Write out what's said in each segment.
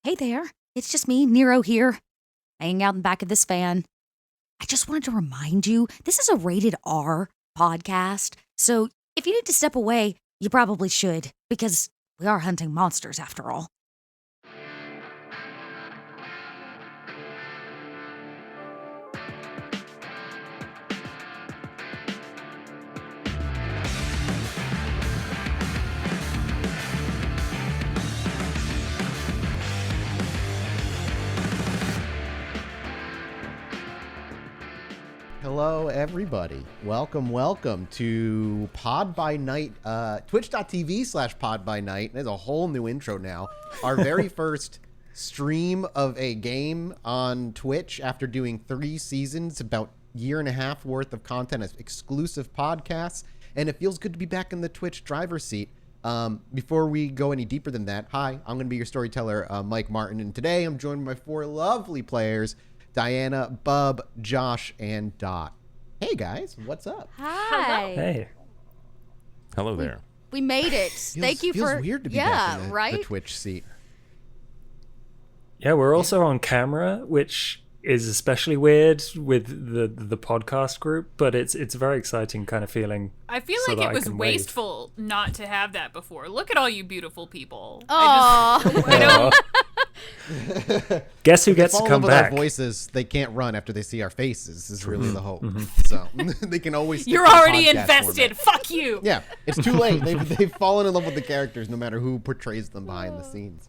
Hey there, it's just me, Nero here, hanging out in the back of this van. I just wanted to remind you, this is a rated R podcast, so if you need to step away, you probably should, because we are hunting monsters after all. Hello, everybody. Welcome to Pod by Night, twitch.tv/Pod by Night. There's a whole new intro now. Our very first stream of a game on Twitch after doing 3 seasons, about a year and a half worth of content as exclusive podcasts. And it feels good to be back in the Twitch driver's seat. Before we go any deeper than that, hi, I'm going to be your storyteller, Mike Martin. And today I'm joined by 4 lovely players, Diana, Bub, Josh, and Dot. Hey guys, what's up? Hi. Hey. Hello there. We made it. Thank you for... Feels weird to be back in right? the Twitch seat. Yeah, we're also on camera, which is especially weird with the podcast group, but it's a very exciting kind of feeling. I feel so like that it was I can wave. wasteful not to have that before. Look at all you beautiful people. Aww. I don't. Guess who If they gets to fall in come love with back? our voices, they can't run after they see our faces, is really the hope. So they can always stick You're to the already podcast invested. format. Fuck you. Yeah, it's too late. They've fallen in love with the characters no matter who portrays them behind the scenes.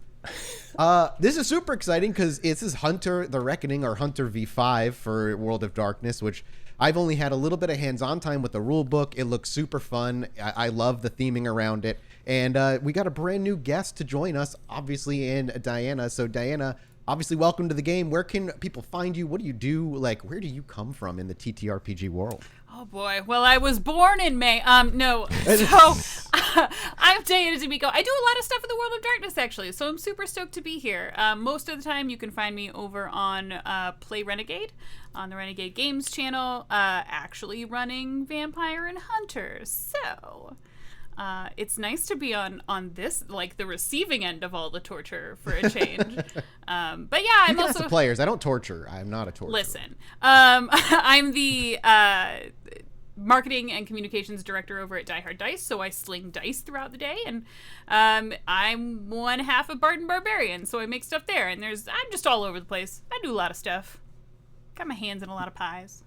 This is super exciting because this is Hunter the Reckoning, or Hunter V5 for World of Darkness, which I've only had a little bit of hands-on time with the rule book. It looks super fun. I love the theming around it. And we got a brand new guest to join us, obviously, in Diana. So Diana, obviously, welcome to the game. Where can people find you? What do you do? Like, where do you come from in the TTRPG world? Oh boy. Well, I was born in May. No. So I'm Diana DiMacco. I do a lot of stuff in the World of Darkness, actually. So I'm super stoked to be here. Most of the time, you can find me over on Play Renegade on the Renegade Games channel, actually running Vampire and Hunter. So it's nice to be on this, like, the receiving end of all the torture for a change. But yeah, I'm You can also ask the players. I don't torture. I'm not a torturer. listen. I'm the marketing and communications director over at Die Hard Dice, so I sling dice throughout the day, and I'm one half of Barton Barbarian, so I make stuff there. And I'm just all over the place. I do a lot of stuff. Got my hands in a lot of pies.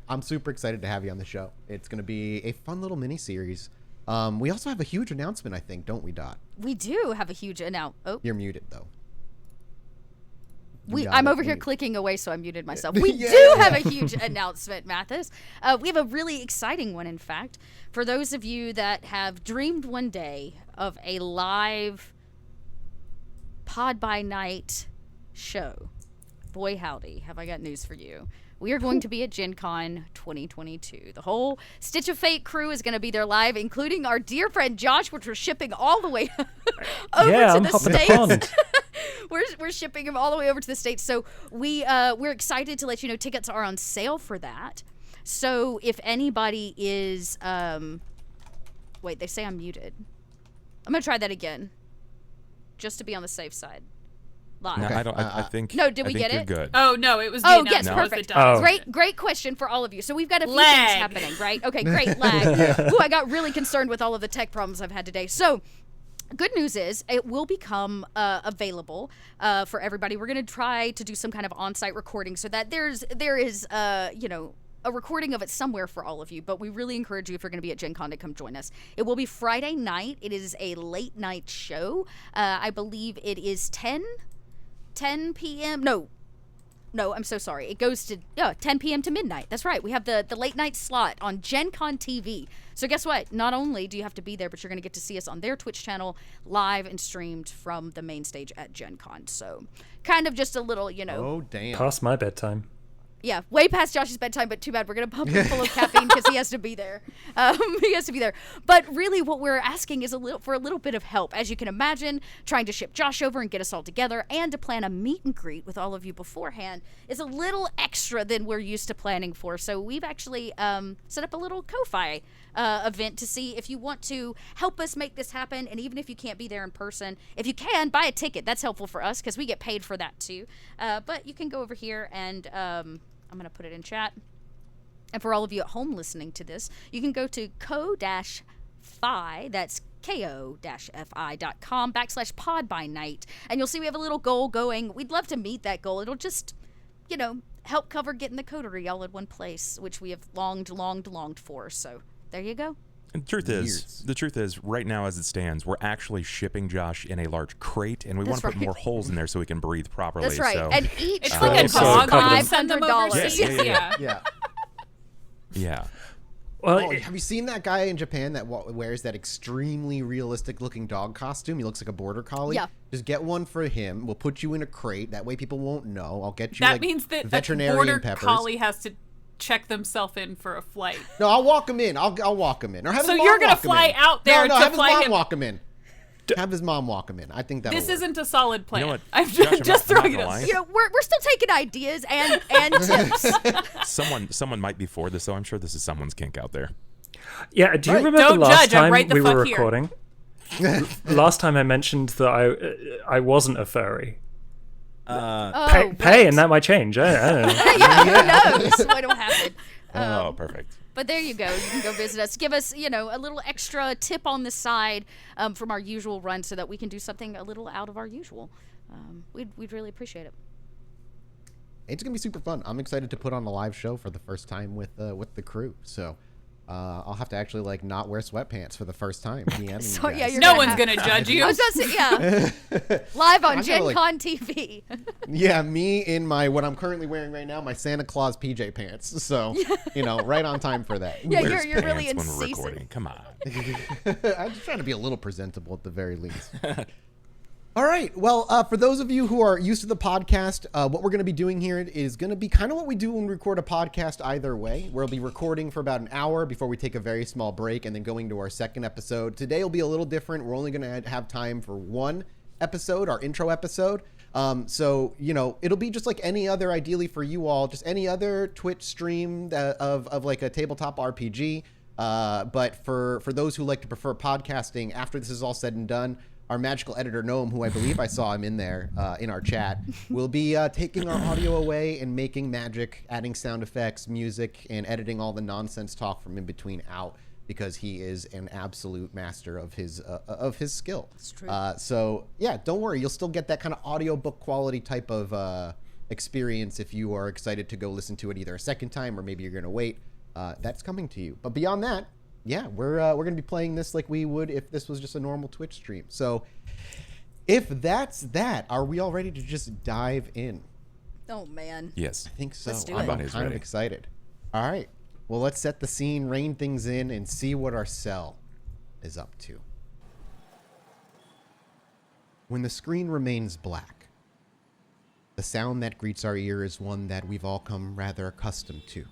I'm super excited to have you on the show. It's going to be a fun little mini-series. We also have a huge announcement, I think, don't we, Dot? We do have a huge announcement. Oh. You're muted, though. I'm over here clicking away, so I muted myself. We do have a huge announcement, Mathis. We have a really exciting one, in fact. For those of you that have dreamed one day of a live Pod by Night show, boy howdy, have I got news for you. We are going to be at Gen Con 2022. The whole Stitch of Fate crew is going to be there live, including our dear friend Josh, which we're shipping all the way over to the States. We're shipping him all the way over to the States. So we're excited to let you know tickets are on sale for that. So if anybody is wait, they say I'm muted. I'm going to try that again, just to be on the safe side. Live. No, Okay. I don't. I think. No, did we I think get you're it? Good. Oh no, it was the Oh, announcement. yes, It was perfect. the document. Great question for all of you. So we've got a few Lag. things happening, right? Okay, great, lag. Ooh, I got really concerned with all of the tech problems I've had today. So good news is it will become available for everybody. We're going to try to do some kind of on-site recording so that there is a recording of it somewhere for all of you, but we really encourage you, if you're going to be at Gen Con, to come join us. It will be Friday night. It is a late night show. I believe it is 10 p.m. No, I'm so sorry. It goes to 10 p.m. to midnight. That's right. We have the late night slot on Gen Con TV. So guess what? Not only do you have to be there, but you're going to get to see us on their Twitch channel live and streamed from the main stage at Gen Con. So kind of just a little, Oh, damn. Past my bedtime. Yeah, way past Josh's bedtime, but too bad. We're going to pump him full of caffeine because he has to be there. He has to be there. But really what we're asking is for a little bit of help. As you can imagine, trying to ship Josh over and get us all together and to plan a meet and greet with all of you beforehand is a little extra than we're used to planning for. So we've actually set up a little Ko-Fi event to see if you want to help us make this happen. And even if you can't be there in person, if you can, buy a ticket. That's helpful for us because we get paid for that too. But you can go over here and I'm going to put it in chat. And for all of you at home listening to this, you can go to ko-fi, that's ko-fi.com/pod-by-night. And you'll see we have a little goal going. We'd love to meet that goal. It'll just, help cover getting the coterie all in one place, which we have longed for. So there you go. And the truth is, right now as it stands, we're actually shipping Josh in a large crate, and we want to put more holes in there so he can breathe properly. That's right. So, and each it's like a dog. $500. Yeah. Well, have you seen that guy in Japan that wears that extremely realistic looking dog costume? He looks like a border collie. Yeah. Just get one for him. We'll put you in a crate. That way people won't know. I'll get you that means that veterinarian border peppers. collie has to check themselves in for a flight. No, I'll walk him in. I'll walk him in. Or have So his mom you're gonna walk him fly in. out there no, to have fly his mom him. walk him in. Have his mom walk him in. I think that'll This work. isn't a solid plan. You know what? I'm Josh, just I'm not throwing it gonna out. lie. We're still taking ideas and tips. Someone might be for this, so I'm sure this is someone's kink out there. yeah. Do you Right. remember Don't last judge, I'm time right the we were fuck here. recording? Last time I mentioned that I wasn't a furry. Pay, and that might change. I don't know. Who knows what will happen. Oh, perfect. But there you go. You can go visit us. Give us, a little extra tip on the side from our usual run so that we can do something a little out of our usual. We'd really appreciate it. It's gonna be super fun. I'm excited to put on a live show for the first time with the crew. So I'll have to actually not wear sweatpants for the first time. So, yeah, you're No gonna one's have- gonna judge you. I was gonna say, live on I'm Gen gonna, Con TV. Yeah, me in what I'm currently wearing right now, my Santa Claus PJ pants. So, right on time for that. Yeah, Wears you're really in pants when we're season. recording. Come on. I'm just trying to be a little presentable at the very least. All right. Well, for those of you who are used to the podcast, what we're going to be doing here is going to be kind of what we do when we record a podcast either way. We'll be recording for about an hour before we take a very small break and then going to our second episode. Today will be a little different. We're only going to have time for one episode, our intro episode. So, it'll be just like any other, ideally for you all, just any other Twitch stream of like a tabletop RPG. But for those who like to prefer podcasting, after this is all said and done, our magical editor, Gnome, who I believe I saw him in there in our chat, will be taking our audio away and making magic, adding sound effects, music, and editing all the nonsense talk from in between out because he is an absolute master of his skill. That's true. So, yeah, don't worry. You'll still get that kind of audiobook quality type of experience if you are excited to go listen to it either a second time or maybe you're going to wait. That's coming to you. But beyond that, yeah, we're going to be playing this like we would if this was just a normal Twitch stream. So if that's that, are we all ready to just dive in? Oh, man. Yes. I think so. Let's do I'm it. Everybody's kind of ready. excited. All right. Well, let's set the scene, rein things in, and see what our cell is up to. When the screen remains black, the sound that greets our ear is one that we've all come rather accustomed to.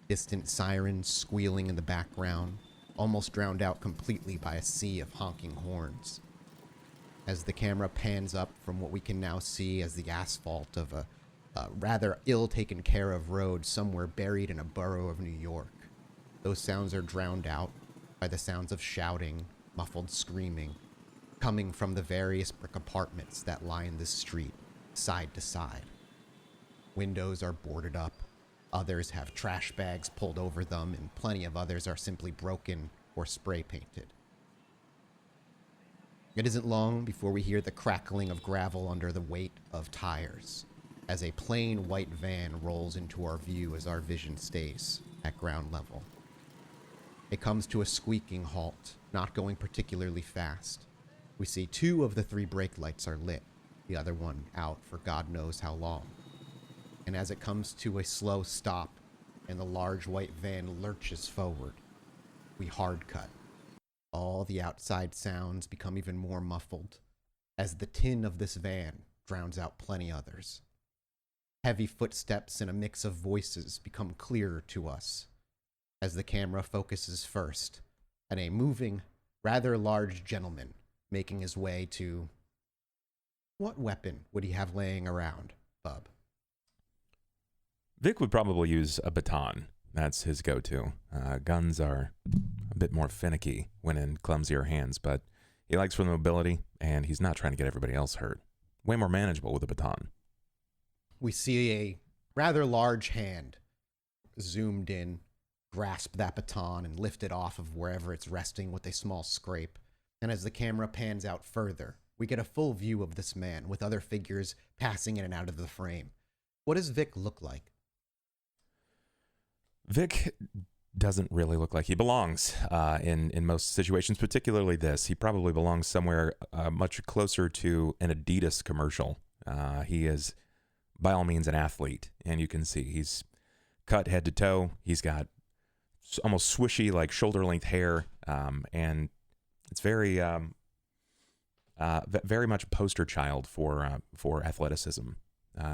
Distant sirens squealing in the background, almost drowned out completely by a sea of honking horns. As the camera pans up from what we can now see as the asphalt of a rather ill-taken care of road somewhere buried in a borough of New York, those sounds are drowned out by the sounds of shouting, muffled screaming, coming from the various brick apartments that line this street, side to side. Windows are boarded up. Others have trash bags pulled over them, and plenty of others are simply broken or spray painted. It isn't long before we hear the crackling of gravel under the weight of tires, as a plain white van rolls into our view as our vision stays at ground level. It comes to a squeaking halt, not going particularly fast. We see 2 of the 3 brake lights are lit, the other one out for God knows how long. And as it comes to a slow stop and the large white van lurches forward, we hard cut. All the outside sounds become even more muffled as the tin of this van drowns out plenty others. Heavy footsteps and a mix of voices become clearer to us as the camera focuses first on a moving, rather large gentleman making his way to... What weapon would he have laying around, Bub? Vic would probably use a baton. That's his go-to. Guns are a bit more finicky when in clumsier hands, but he likes for the mobility, and he's not trying to get everybody else hurt. Way more manageable with a baton. We see a rather large hand zoomed in, grasp that baton and lift it off of wherever it's resting with a small scrape. And as the camera pans out further, we get a full view of this man with other figures passing in and out of the frame. What does Vic look like? Vic doesn't really look like he belongs in most situations, particularly this. He probably belongs somewhere much closer to an Adidas commercial. He is, by all means, an athlete, and you can see he's cut head to toe. He's got almost swishy, like shoulder-length hair, and it's very much a poster child for athleticism.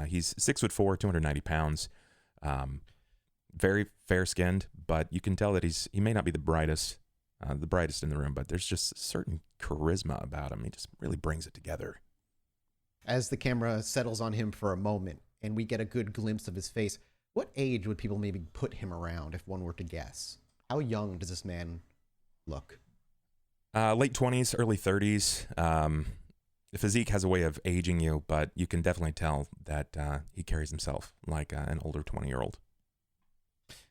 He's 6'4", 290 pounds. Very fair-skinned, but you can tell that he may not be the brightest in the room, but there's just a certain charisma about him. He just really brings it together. As the camera settles on him for a moment and we get a good glimpse of his face, what age would people maybe put him around if one were to guess? How young does this man look? Late 20s, early 30s. The physique has a way of aging you, but you can definitely tell that he carries himself like an older 20-year-old.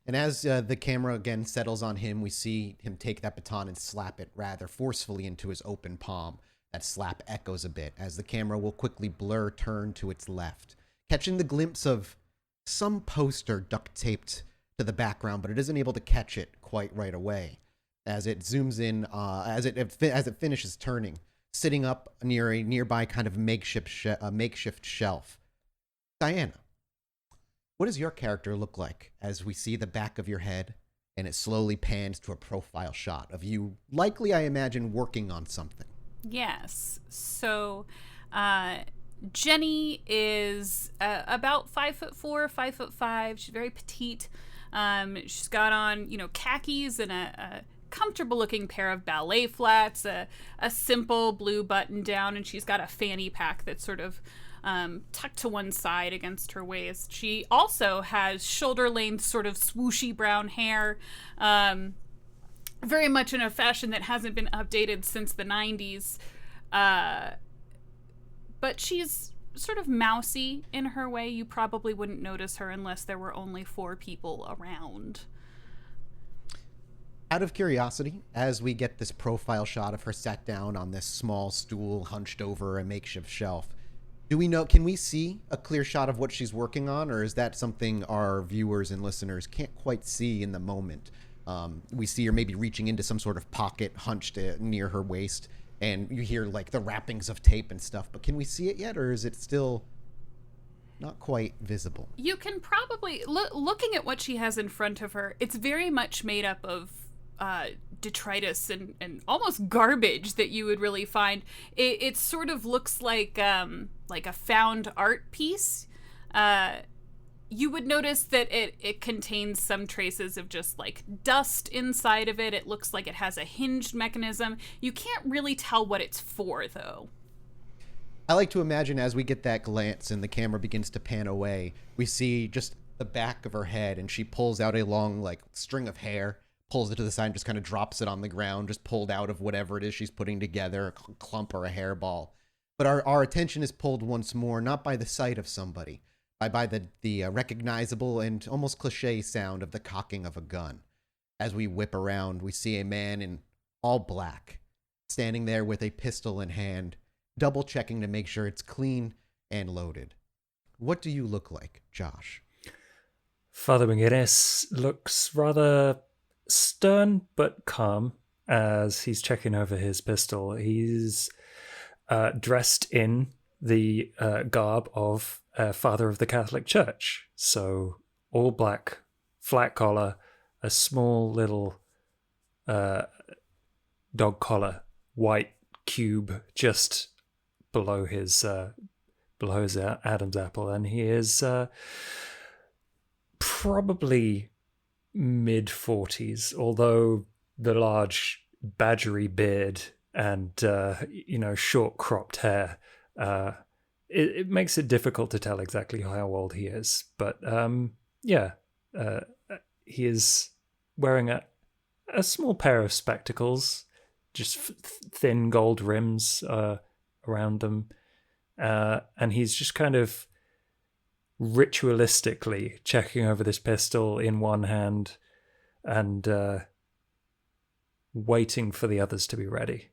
And as the camera again settles on him, we see him take that baton and slap it rather forcefully into his open palm. That slap echoes a bit as the camera will quickly blur turn to its left, catching the glimpse of some poster duct taped to the background, but it isn't able to catch it quite right away. As it zooms in, as it finishes turning, sitting up near a nearby kind of makeshift shelf. Diana, what does your character look like as we see the back of your head and it slowly pans to a profile shot of you, likely, I imagine, working on something? Yes. So, Jenny is about 5'4", 5'5". She's very petite. She's got on, khakis and a comfortable-looking pair of ballet flats, a simple blue button-down, and she's got a fanny pack that's sort of tucked to one side against her waist. She also has shoulder-length, sort of swooshy brown hair, very much in a fashion that hasn't been updated since the 90s. But she's sort of mousy in her way. You probably wouldn't notice her unless there were only 4 people around. Out of curiosity, as we get this profile shot of her sat down on this small stool hunched over a makeshift shelf, can we see a clear shot of what she's working on, or is that something our viewers and listeners can't quite see in the moment? We see her maybe reaching into some sort of pocket hunched near her waist, and you hear like the wrappings of tape and stuff, but can we see it yet, or is it still not quite visible? You can probably, looking at what she has in front of her, it's very much made up of detritus and almost garbage that you would really find. It sort of looks like a found art piece. You would notice that it contains some traces of just like dust inside of it. It looks like it has a hinged mechanism. You can't really tell what it's for, though. I like to imagine as we get that glance and the camera begins to pan away, we see just the back of her head and she pulls out a long like string of hair, pulls it to the side and just kind of drops it on the ground, just pulled out of whatever it is she's putting together, a clump or a hairball. But our attention is pulled once more, not by the sight of somebody, by the recognizable and almost cliche sound of the cocking of a gun. As we whip around, we see a man in all black, standing there with a pistol in hand, double checking to make sure it's clean and loaded. What do you look like, Josh? Father McGinnis looks rather stern but calm as he's checking over his pistol. He's dressed in the garb of Father of the Catholic Church. So all black, flat collar, a small little dog collar, white cube just below his below his Adam's apple, and he is probably mid-40s, although the large badgery beard and short cropped hair it makes it difficult to tell exactly how old he is. But he is wearing a small pair of spectacles, just thin gold rims around them, and he's just kind of ritualistically checking over this pistol in one hand and waiting for the others to be ready.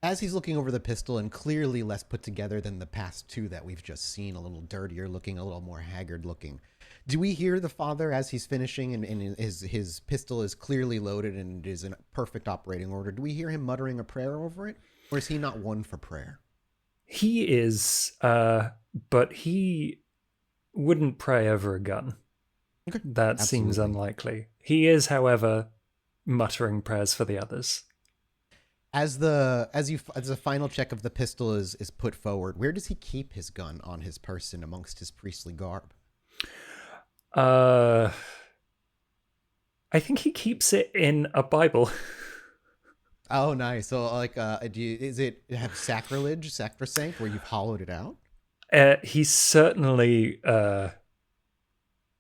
As he's looking over the pistol, and clearly less put together than the past two that we've just seen, a little dirtier looking, a little more haggard looking, do we hear the father as he's finishing, and his pistol is clearly loaded and is in perfect operating order? Do we hear him muttering a prayer over it? Or is he not one for prayer? He is, but he wouldn't pray over a gun. Okay. That Absolutely. Seems unlikely. He is, however, muttering prayers for the others. As the final check of the pistol is put forward, where does he keep his gun on his person amongst his priestly garb? I think he keeps it in a Bible. Oh, nice. So, like, is it have sacrosanct, where you've hollowed it out? He's certainly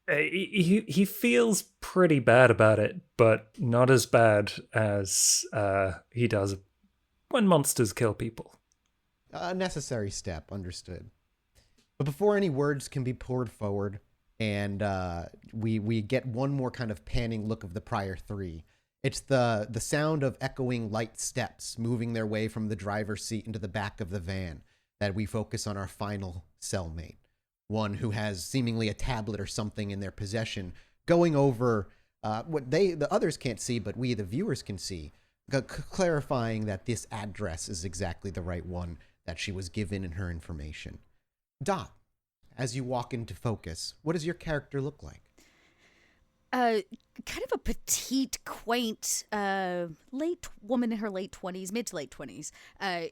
he feels pretty bad about it, but not as bad as he does when monsters kill people. A necessary step, understood. But before any words can be poured forward, and we get one more kind of panning look of the prior three, it's the sound of echoing light steps moving their way from the driver's seat into the back of the van that we focus on our final cellmate. One who has seemingly a tablet or something in their possession, going over what the others can't see, but we, the viewers, can see, clarifying that this address is exactly the right one that she was given in her information. Dot, as you walk into focus, what does your character look like? Kind of a petite, quaint, late woman in her late 20s, mid to late 20s.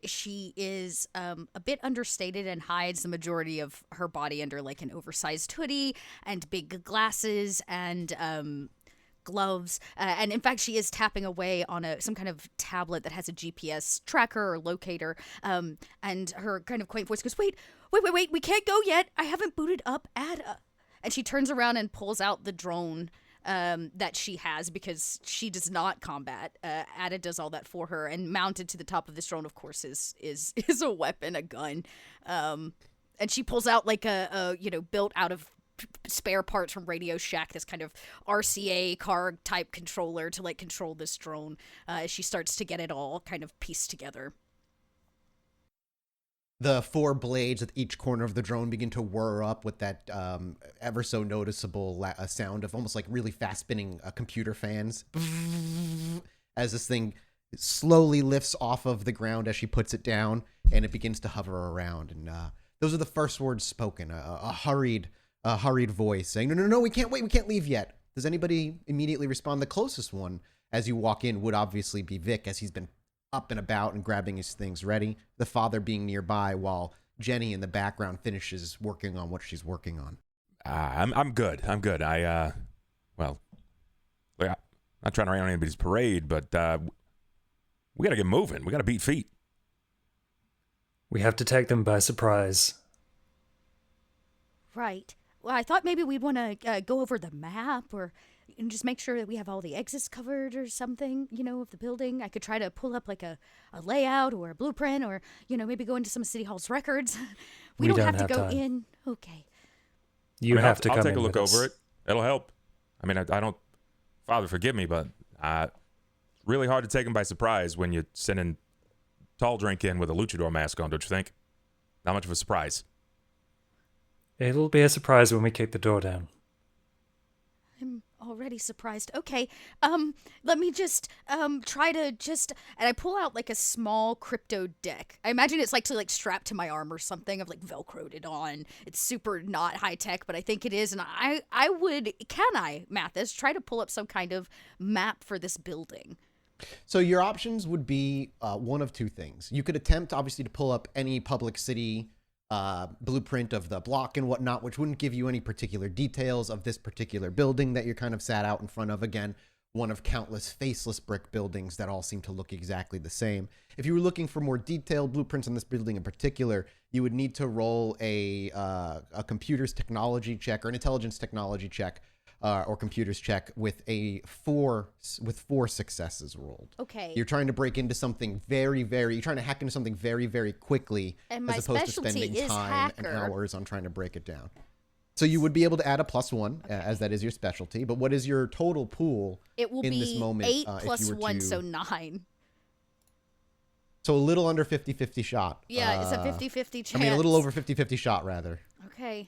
She is a bit understated and hides the majority of her body under like an oversized hoodie and big glasses and gloves. And in fact, she is tapping away on some kind of tablet that has a GPS tracker or locator. And her kind of quaint voice goes, wait, we can't go yet. I haven't booted up Ada. And she turns around and pulls out the drone that she has, because she does not combat. Ada does all that for her, and mounted to the top of this drone, of course, is a weapon, a gun. And she pulls out like a built out of spare parts from Radio Shack, this kind of RCA car type controller to like control this drone. As she starts to get it all kind of pieced together. The four blades at each corner of the drone begin to whir up with that ever so noticeable sound of almost like really fast spinning computer fans as this thing slowly lifts off of the ground as she puts it down, and it begins to hover around. And those are the first words spoken, a hurried voice saying, no, we can't wait, we can't leave yet. Does anybody immediately respond? The closest one as you walk in would obviously be Vic, as he's been up and about and grabbing his things ready, the father being nearby while Jenny in the background finishes working on what she's working on. I'm good. Well, I'm not trying to rain on anybody's parade, but we got to get moving. We got to beat feet. We have to take them by surprise. Right. Well, I thought maybe we'd want to go over the map and just make sure that we have all the exits covered or something, of the building. I could try to pull up like a layout or a blueprint, or, maybe go into some of City Hall's records. We don't have to go time. In. Okay. You have to come in. I'll take a look with us. over it. It'll help. I mean, I don't, Father, forgive me, but really hard to take him by surprise when you're sending Tall Drink in with a luchador mask on, don't you think? Not much of a surprise. It'll be a surprise when we kick the door down. I'm already surprised. Okay, let me just try to and I pull out like a small crypto deck. I imagine it's like strapped to my arm or something. I've like velcroed it on. It's super not high tech, but I think it is. And can I, Mathis, try to pull up some kind of map for this building? So your options would be one of two things. You could attempt, obviously, to pull up any public city blueprint of the block and whatnot, which wouldn't give you any particular details of this particular building that you're kind of sat out in front of. Again, one of countless faceless brick buildings that all seem to look exactly the same. If you were looking for more detailed blueprints on this building in particular, you would need to roll a computer's technology check or an intelligence technology check or computer's check with four successes rolled. Okay. You're trying to break into something you're trying to hack into something very, very quickly, And as opposed to spending time hacker. and hours on trying to break it down. So you would be able to add a +1, as that is your specialty. But what is your total pool It will in be this moment? 8 if plus you were 1, to- so 9. So a little under 50-50 shot. Yeah, it's a 50-50 chance. I mean, a little over 50-50 shot, rather. Okay.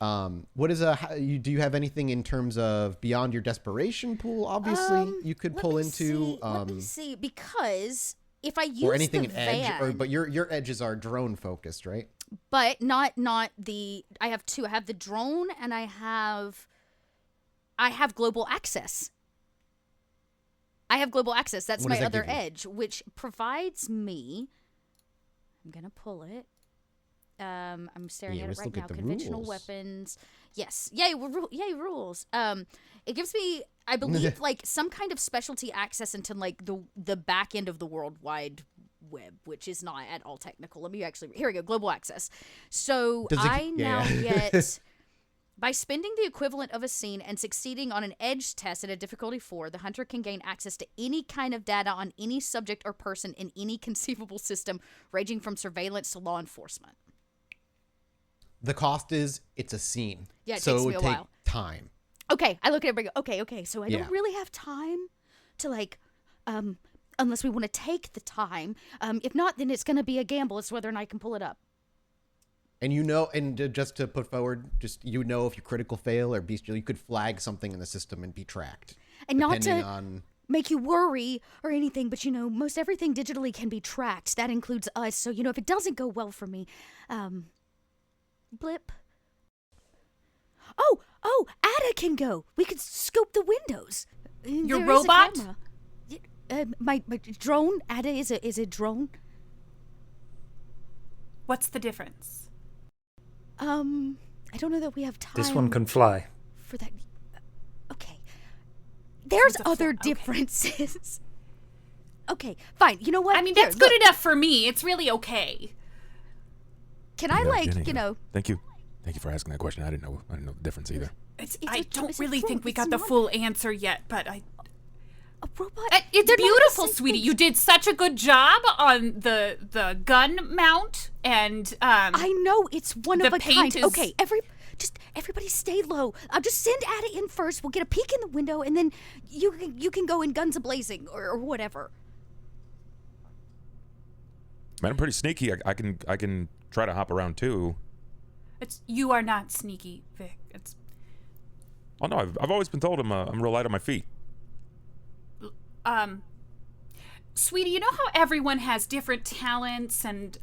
What is do you have anything in terms of beyond your desperation pool? Obviously, you could Let pull me see, see, let me see, because if I use or anything the in edge, van, but your edges are drone focused, right? but not the. I have 2. I have the drone, and I have global access. I have global access. That's What my does that other give you? edge, which provides me. I'm gonna pull it. I'm staring Yeah, at it let's right look now. at the Conventional rules. weapons. Yes. Yay! Yay rules. It gives me, I believe, like some kind of specialty access into like the back end of the World Wide Web, which is not at all technical. Let me actually. Here we go. Global access. So Does it- I now yeah. get. By spending the equivalent of a scene and succeeding on an edge test at a difficulty 4, the hunter can gain access to any kind of data on any subject or person in any conceivable system, ranging from surveillance to law enforcement. The cost is it's a scene. Yeah, it so takes it me would a take while. time. Okay, I look at it and go, okay, so I Yeah. don't really have time to like, unless we want to take the time. If not, then it's going to be a gamble as to whether or not I can pull it up. And just to put forward, if you critical fail or bestial, you could flag something in the system and be tracked. And not depending to on make you worry or anything, but most everything digitally can be tracked. That includes us. So, if it doesn't go well for me, blip. Oh, Ada can go. We could scope the windows. Your There is a robot? camera. My drone. Ada is a drone. What's the difference? I don't know that we have time. This one can fly. for that. Okay. There's It's a other okay. differences. Okay, fine. You know what? I mean, Here, that's good look. enough for me. It's really okay. Can I Jenny, Thank you for asking that question. I didn't know the difference either. I don't it's a really drone. think we got It's the not full answer yet, but a robot? it's They're not beautiful, the same sweetie. thing. You did such a good job on the gun mount, and I know it's one of the a paint kind. is- Okay, everybody stay low. I'll just send Ada in first. We'll get a peek in the window, and then you can go in guns a blazing or whatever. Man, I'm pretty sneaky. I can try to hop around too. you are not sneaky, Vic. Oh no, I've always been told I'm real light on my feet. Sweetie, you know how everyone has different talents, and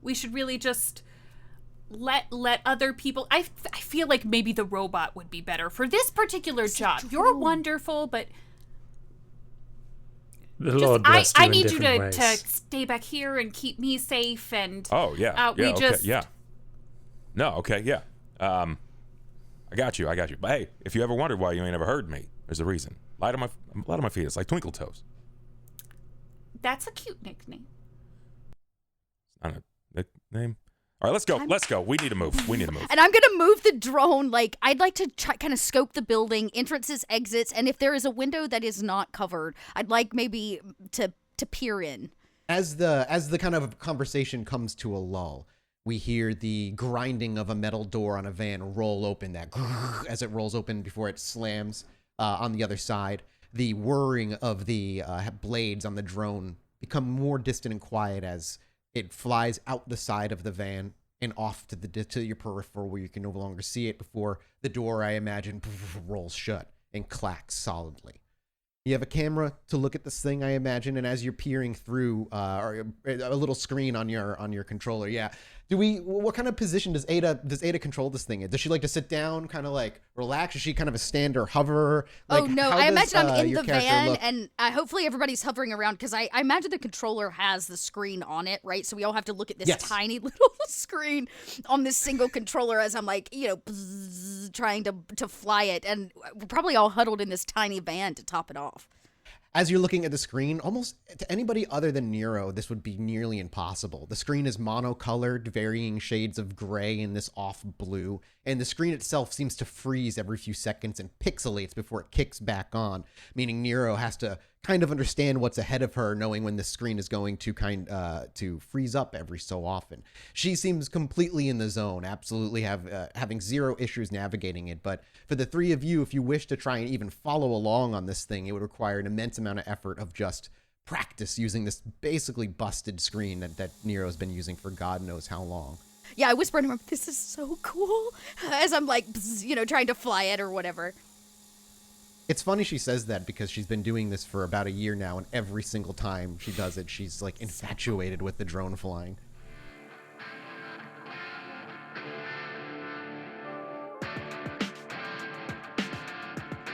we should really just let other people. I feel like maybe the robot would be better for this particular job. You're drone. wonderful, but The just Lord blessed I you in need you different to ways. stay back here and keep me safe. And Oh yeah, we okay, just yeah. No, okay, yeah. I got you. But hey, if you ever wondered why you ain't ever heard me, there's a reason. Light on my feet. It's like Twinkle Toes. That's a cute nickname. Not a nickname. All right, let's go. Let's go. We need to move. And I'm gonna move the drone. Like I'd like to try, kind of scope the building, entrances, exits, and if there is a window that is not covered, I'd like maybe to peer in. As the kind of conversation comes to a lull, we hear the grinding of a metal door on a van roll open, that as it rolls open before it slams on the other side. The whirring of the blades on the drone become more distant and quiet as it flies out the side of the van and off to your peripheral where you can no longer see it before the door, I imagine, rolls shut and clacks solidly. You have a camera to look at this thing, I imagine, and as you're peering through a little screen on your controller, yeah. What kind of position does Ada control this thing in? Does she like to sit down, kind of like relax? Is she kind of a stand or hover? Like, oh no, I imagine I'm in the van, look? and hopefully everybody's hovering around, because I imagine the controller has the screen on it, right? So we all have to look at this tiny little screen on this single controller as I'm like, bzz, trying to fly it, and we're probably all huddled in this tiny van to top it off. As you're looking at the screen, almost to anybody other than Nero, this would be nearly impossible. The screen is monocolored, varying shades of gray and this off blue, and the screen itself seems to freeze every few seconds and pixelates before it kicks back on, meaning Nero has to kind of understand what's ahead of her, knowing when the screen is going to to freeze up every so often. She seems completely in the zone, absolutely having zero issues navigating it. But for the three of you, if you wish to try and even follow along on this thing, it would require an immense amount of effort of just practice using this basically busted screen that Nero's been using for God knows how long. Yeah, I whisper to him, "This is so cool," as I'm like, trying to fly it or whatever. It's funny she says that because she's been doing this for about a year now, and every single time she does it, she's like infatuated with the drone flying.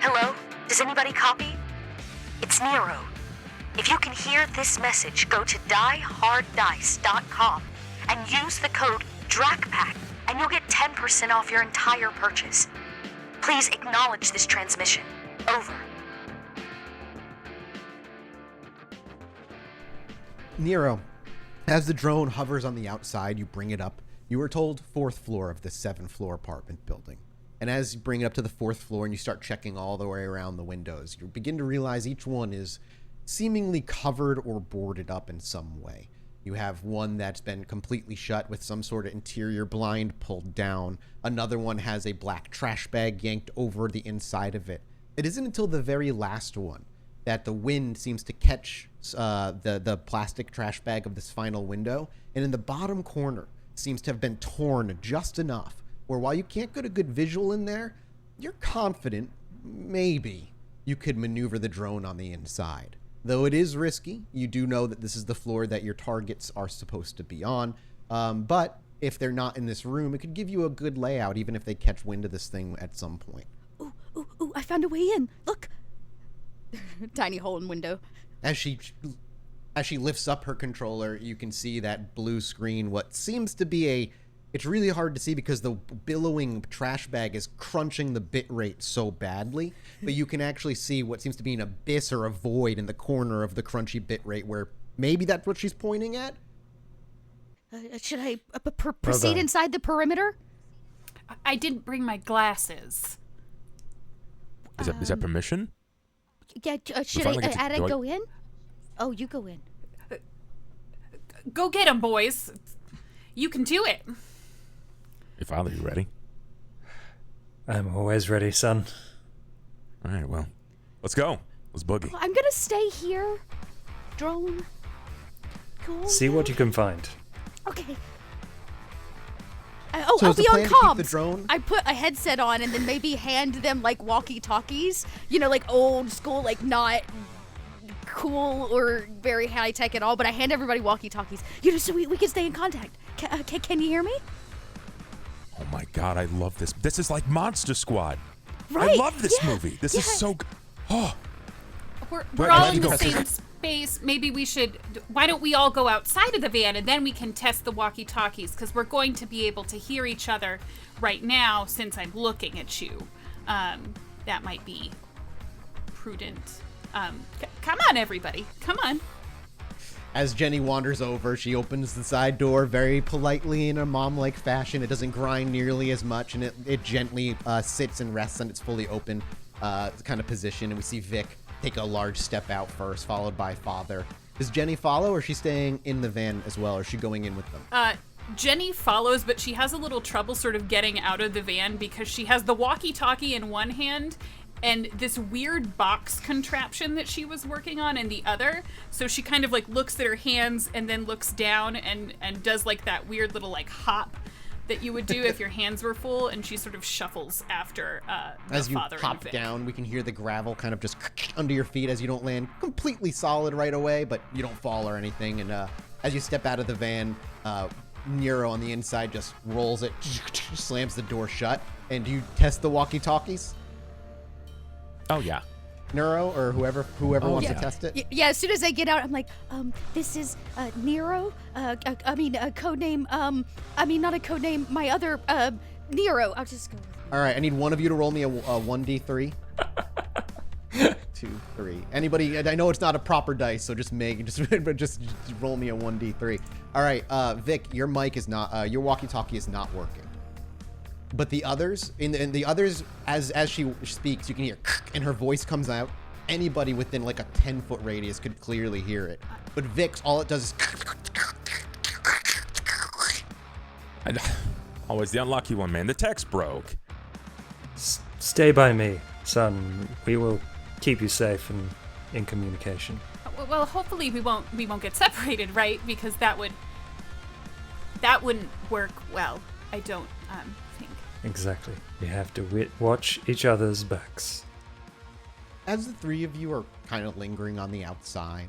Hello? Does anybody copy? It's Nero. If you can hear this message, go to dieharddice.com and use the code DRACPACK, and you'll get 10% off your entire purchase. Please acknowledge this transmission. Over. Nero, as the drone hovers on the outside, you bring it up. You are told 4th floor of the 7th-floor apartment building. And as you bring it up to the 4th floor and you start checking all the way around the windows, you begin to realize each one is seemingly covered or boarded up in some way. You have one that's been completely shut with some sort of interior blind pulled down. Another one has a black trash bag yanked over the inside of it. It isn't until the very last one that the wind seems to catch the plastic trash bag of this final window, and in the bottom corner seems to have been torn just enough where while you can't get a good visual in there, you're confident maybe you could maneuver the drone on the inside. Though it is risky, you do know that this is the floor that your targets are supposed to be on, but if they're not in this room, it could give you a good layout even if they catch wind of this thing at some point. Ooh, I found a way in. Look. Tiny hole in window. As she lifts up her controller, you can see that blue screen, what seems to be it's really hard to see because the billowing trash bag is crunching the bit rate so badly, but you can actually see what seems to be an abyss or a void in the corner of the crunchy bit rate where maybe that's what she's pointing at? Should I proceed inside the perimeter? I didn't bring my glasses. Is that permission? Yeah, should I go in? Oh, you go in. Go get 'em, boys. You can do it. Your father, you ready? I'm always ready, son. All right, well, let's go. Let's boogie. I'm gonna stay here. Drone. Cool. See what you can find. Okay. So I'll is the be on plan to keep comms. the drone? I put a headset on and then maybe hand them like walkie-talkies. Like old school, like not cool or very high tech at all. But I hand everybody walkie-talkies. So we can stay in contact. Can you hear me? Oh my God, I love this. This is like Monster Squad. Right. I love this movie. This is so good. Oh. We're all in the same space. Maybe we should. Why don't we all go outside of the van and then we can test the walkie-talkies, because we're going to be able to hear each other right now since I'm looking at you. That might be prudent. Come on, everybody. Come on. As Jenny wanders over, she opens the side door very politely in a mom-like fashion. It doesn't grind nearly as much, and it gently sits and rests on its fully open kind of position. And we see Vic take a large step out first, followed by Father. Does Jenny follow, or is she staying in the van as well, or is she going in with them? Jenny follows, but she has a little trouble sort of getting out of the van because she has the walkie-talkie in one hand and this weird box contraption that she was working on in the other. So she kind of like looks at her hands and then looks down and does like that weird little like hop that you would do if your hands were full, and she sort of shuffles after the As you father and hop Vic. down, we can hear the gravel kind of just under your feet as you don't land completely solid right away, but you don't fall or anything. And as you step out of the van, Nero on the inside just rolls it, slams the door shut. And do you test the walkie-talkies? Oh, yeah. Nero or whoever wants to yeah. test it? Yeah, as soon as I get out, I'm like, this is Nero. A codename. Not a codename. My other Nero. I'll just go with All right, I need one of you to roll me a 1d3. 2, 3. Anybody? I know it's not a proper dice, so just roll me a 1d3. All right, Vic, your mic is not. Your walkie-talkie is not working. But the others, in the others, as she speaks, you can hear, and her voice comes out. Anybody within like a 10-foot radius could clearly hear it. But Vic's, all it does is. Always the unlucky one, man. The text broke. Stay by me, son. We will keep you safe and in communication. Well, hopefully we won't get separated, right? Because that wouldn't work well. I don't think. Exactly. We have to watch each other's backs. As the three of you are kind of lingering on the outside,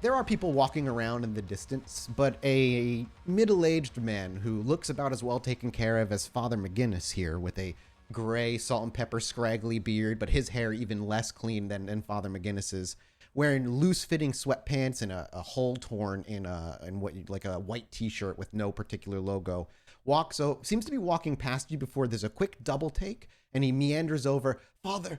there are people walking around in the distance, but a middle-aged man who looks about as well taken care of as Father McGinnis here, with a gray, salt and pepper, scraggly beard, but his hair even less clean than Father McGinnis's, wearing loose-fitting sweatpants and a hole torn in what like a white T-shirt with no particular logo. Seems to be walking past you before there's a quick double take, and he meanders over. Father.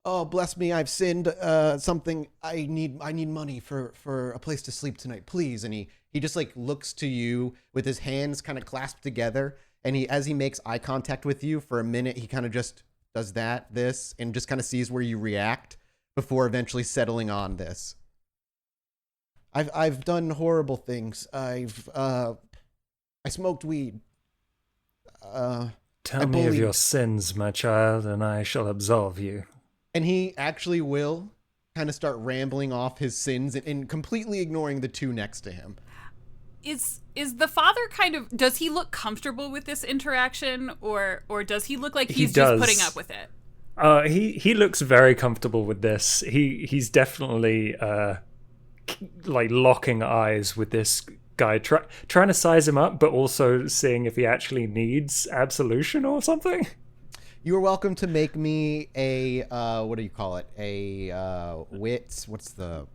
Oh, bless me, I've sinned. Something. I need money for a place to sleep tonight, please. And he just like looks to you with his hands kind of clasped together, and as he makes eye contact with you for a minute, he kind of just does this, and just kind of sees where you react before eventually settling on this. I've done horrible things. I smoked weed. Tell me of your sins, my child, and I shall absolve you. And he actually will kind of start rambling off his sins and completely ignoring the two next to him. Is the father does he look comfortable with this interaction, or does he look like he's just putting up with it? He looks very comfortable with this. He's definitely like locking eyes with this guy, trying to size him up, but also seeing if he actually needs absolution or something. You are welcome to make me a what do you call it? A wits. What's the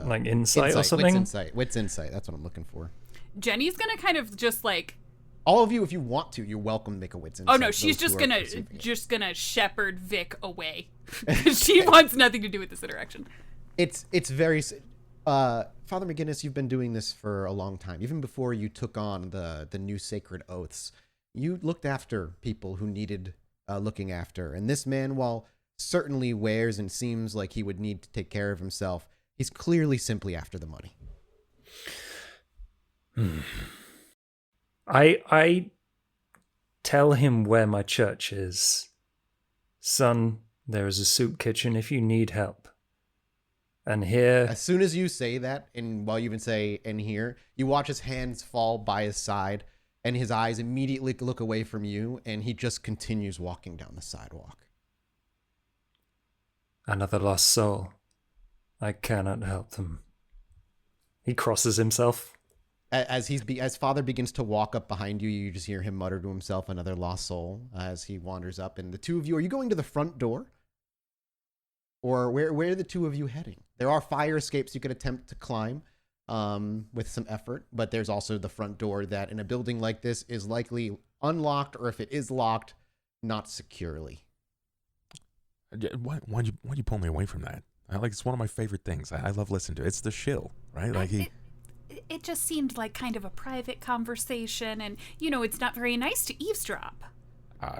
like insight or something? Wits insight. That's what I'm looking for. Jenny's gonna kind of just like. All of you, if you want to, you're welcome to make a wits insight. Oh no, she's just gonna shepherd Vic away. She wants nothing to do with this interaction. It's very. Father McGinnis, you've been doing this for a long time. Even before you took on the new sacred oaths, you looked after people who needed looking after. And this man, while certainly wears and seems like he would need to take care of himself, he's clearly simply after the money. I tell him where my church is. Son, there is a soup kitchen if you need help. And here... As soon as you say that, and while you even say, "and here," you watch his hands fall by his side, and his eyes immediately look away from you, and he just continues walking down the sidewalk. Another lost soul. I cannot help them. He crosses himself. As Father begins to walk up behind you, you just hear him mutter to himself, "Another lost soul," as he wanders up. And the two of you, are you going to the front door? Or where are the two of you heading? There are fire escapes you could attempt to climb with some effort, but there's also the front door that in a building like this is likely unlocked, or if it is locked, not securely. Why'd you pull me away from that? It's one of my favorite things. I love listening to it. It's the shill, right? It just seemed like kind of a private conversation, and it's not very nice to eavesdrop.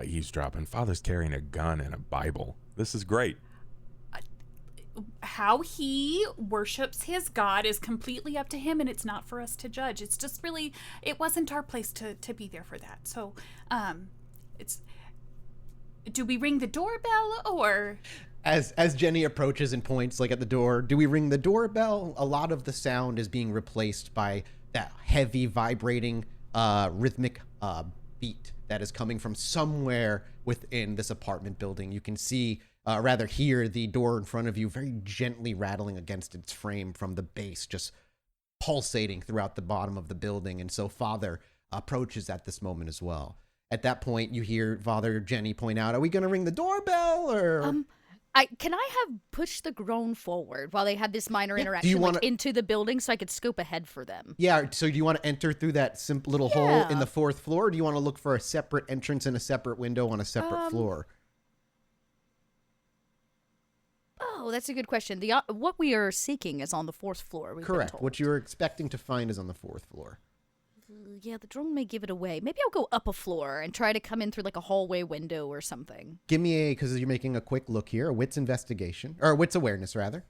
Eavesdropping. Father's carrying a gun and a Bible. This is great. How he worships his God is completely up to him, and it's not for us to judge. It's just really, it wasn't our place to be there for that. So, do we ring the doorbell, or? As Jenny approaches and points like at the door, do we ring the doorbell? A lot of the sound is being replaced by that heavy, vibrating, rhythmic beat that is coming from somewhere within this apartment building. You can see, rather hear the door in front of you very gently rattling against its frame from the base, just pulsating throughout the bottom of the building. And so Father approaches at this moment as well. At that point, you hear Father Jenny point out, "Are we going to ring the doorbell or?" Can I have pushed the groan forward while they have this minor Yeah. interaction into the building so I could scope ahead for them? Yeah, so do you want to enter through that simple little hole in the 4th floor, or do you want to look for a separate entrance and a separate window on a separate floor? Oh, that's a good question. What we are seeking is on the 4th floor. Correct. What you're expecting to find is on the 4th floor. Yeah, the drone may give it away. Maybe I'll go up a floor and try to come in through like a hallway window or something. Give me because you're making a quick look here, a wits investigation, or wits awareness rather.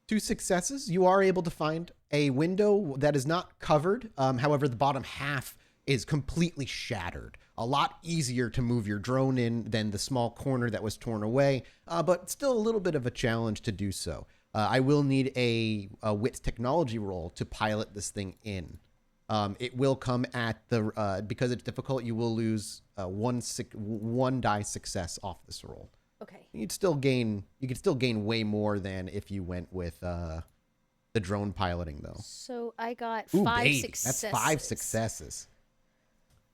2 successes. You are able to find a window that is not covered. However, the bottom half is completely shattered. A lot easier to move your drone in than the small corner that was torn away, but still a little bit of a challenge to do so. I will need a wits technology roll to pilot this thing in. It will come at the because it's difficult. You will lose one die success off this roll. Okay. You could still gain way more than if you went with the drone piloting though. So I got Ooh, 5 baby. successes. That's 5 successes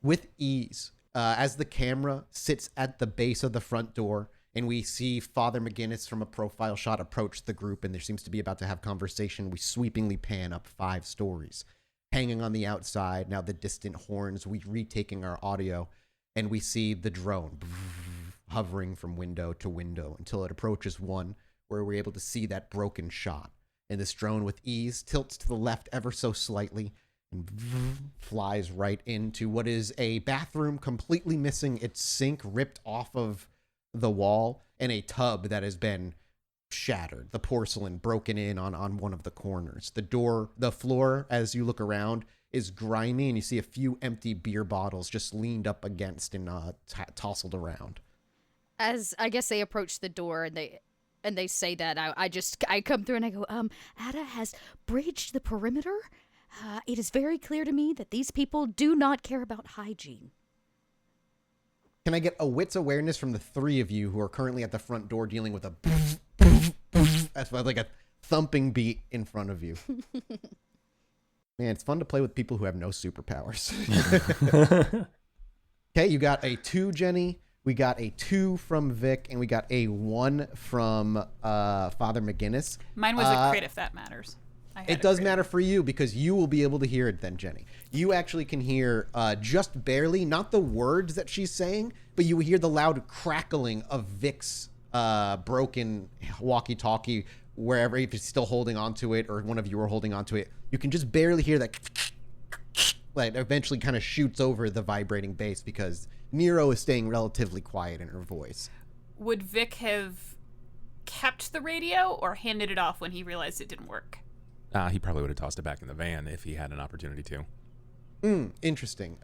with ease. As the camera sits at the base of the front door, and we see Father McGinnis from a profile shot approach the group, and there seems to be about to have conversation. We sweepingly pan up 5 stories. Hanging on the outside, now the distant horns, we retaking our audio, and we see the drone hovering from window to window until it approaches one where we're able to see that broken shot. And this drone with ease tilts to the left ever so slightly and flies right into what is a bathroom completely missing its sink ripped off of the wall and a tub that has been shattered, the porcelain broken in on one of the corners. The floor, as you look around, is grimy, and you see a few empty beer bottles just leaned up against and tousled around. As I guess they approach the door and they say that, I come through and I go, Ada has breached the perimeter. It is very clear to me that these people do not care about hygiene. Can I get a wits awareness from the 3 of you who are currently at the front door dealing with a that's like a thumping beat in front of you? Man, it's fun to play with people who have no superpowers. Okay, you got a 2, Jenny. We got a 2 from Vic, and we got a 1 from Father McGinnis. Mine was a crit, if that matters. It does matter for you because you will be able to hear it then, Jenny. You actually can hear just barely, not the words that she's saying, but you hear the loud crackling of Vic's broken walkie-talkie wherever, if he's still holding onto it or one of you are holding onto it. You can just barely hear that. Like, eventually kind of shoots over the vibrating bass because Nero is staying relatively quiet in her voice. Would Vic have kept the radio or handed it off when he realized it didn't work? He probably would have tossed it back in the van if he had an opportunity to. Interesting.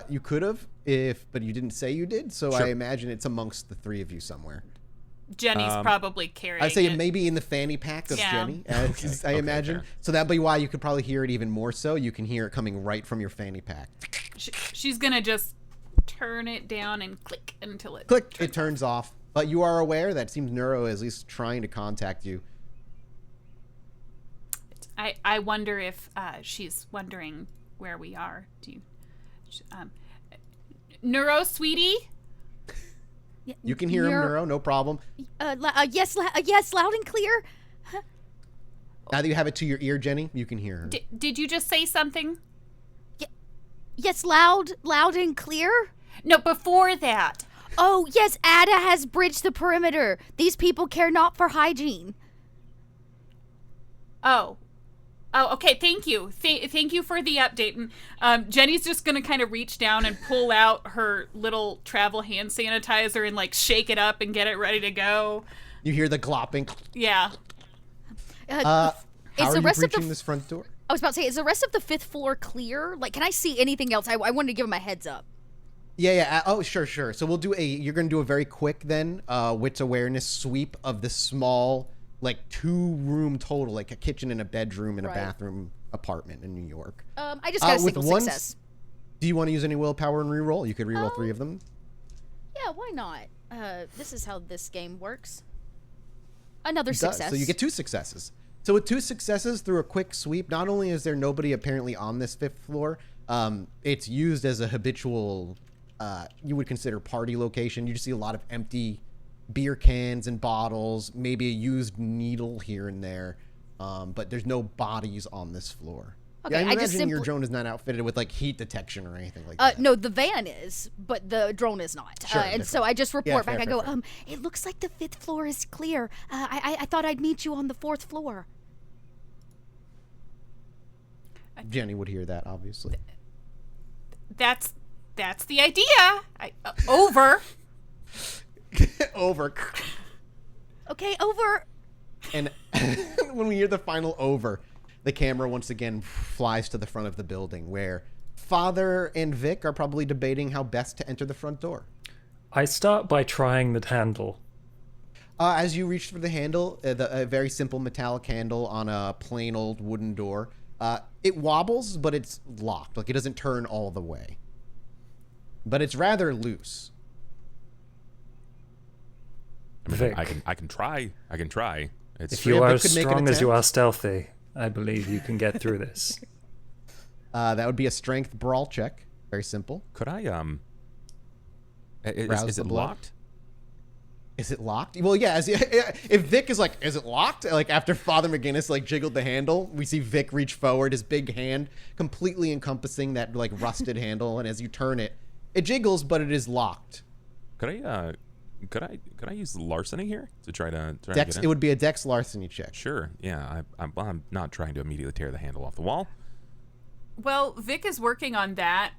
You could have, but you didn't say you did, so Sure. I imagine it's amongst the 3 of you somewhere. Jenny's probably carrying I'd say it. Maybe in the fanny pack of Jenny, I imagine. Fair. So that'd be why you could probably hear it even more so. You can hear it coming right from your fanny pack. She's going to just turn it down and click until it Click, it turns off. But you are aware that it seems Neuro is at least trying to contact you. I wonder if she's wondering where we are. Neuro, sweetie? You can hear him, Neuro, no problem. Yes, loud and clear. Now that you have it to your ear, Jenny, you can hear her. Did you just say something? Yes, loud and clear. No, before that. Oh, yes, Ada has bridged the perimeter. These people care not for hygiene. Oh, okay. Thank you. Thank you for the update. And Jenny's just gonna kind of reach down and pull out her little travel hand sanitizer and like shake it up and get it ready to go. You hear the glopping. Yeah. How are you rest of breaching this front door? I was about to say, is the rest of the 5th floor clear? Like, can I see anything else? I wanted to give him a heads up. Yeah. Oh, sure. So we'll do you're going to do a very quick then wits awareness sweep of this small, like 2-room total, like a kitchen and a bedroom and a bathroom apartment in New York. I just got a single success. Do you want to use any willpower and reroll? You could reroll 3 of them. Yeah, why not? This is how this game works. Another success. So you get 2 successes. So with 2 successes through a quick sweep, not only is there nobody apparently on this 5th floor, it's used as a habitual, you would consider party location. You just see a lot of empty beer cans and bottles, maybe a used needle here and there, but there's no bodies on this floor. Okay, Yeah, I imagine your drone is not outfitted with like heat detection or anything like that. No, the van is, but the drone is not. Sure, and so I just report back. I go, fair. it looks like the 5th floor is clear. I thought I'd meet you on the 4th floor. Jenny would hear that, obviously. That's the idea. Over. Over. Okay, over. And when we hear the final over, the camera once again flies to the front of the building where Father and Vic are probably debating how best to enter the front door. I start by trying the handle. As you reach for the handle, a very simple metallic handle on a plain old wooden door, it wobbles, but it's locked. Like, it doesn't turn all the way. But it's rather loose. I mean, Vic. I can try. If you are Vic as could make an strong as you attempt. are stealthy, I believe you can get through this. That would be a strength brawl check. Very simple. Could I Rouse is the it blood? locked? Is it locked? Well, yeah. If Vic is like, is it locked? Like after Father McGinnis like jiggled the handle, we see Vic reach forward, his big hand completely encompassing that like rusted handle, and as you turn it, it jiggles, but it is locked. Could I use larceny here to try to Dex, get in? it would be a Dex larceny check. Sure. Yeah. I'm not trying to immediately tear the handle off the wall. Well, Vic is working on that.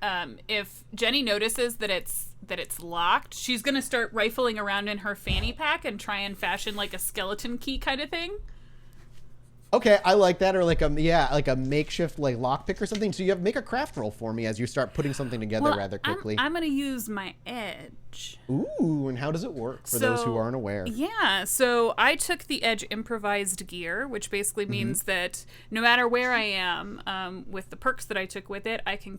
If Jenny notices that it's locked, she's gonna start rifling around in her fanny pack and try and fashion like a skeleton key kind of thing. Okay, I like that, or like a makeshift like lockpick or something. So you make a craft roll for me as you start putting something together rather quickly. I'm gonna use my edge. Ooh, and how does it work for those who aren't aware? Yeah, so I took the edge improvised gear, which basically means that no matter where I am, with the perks that I took with it, I can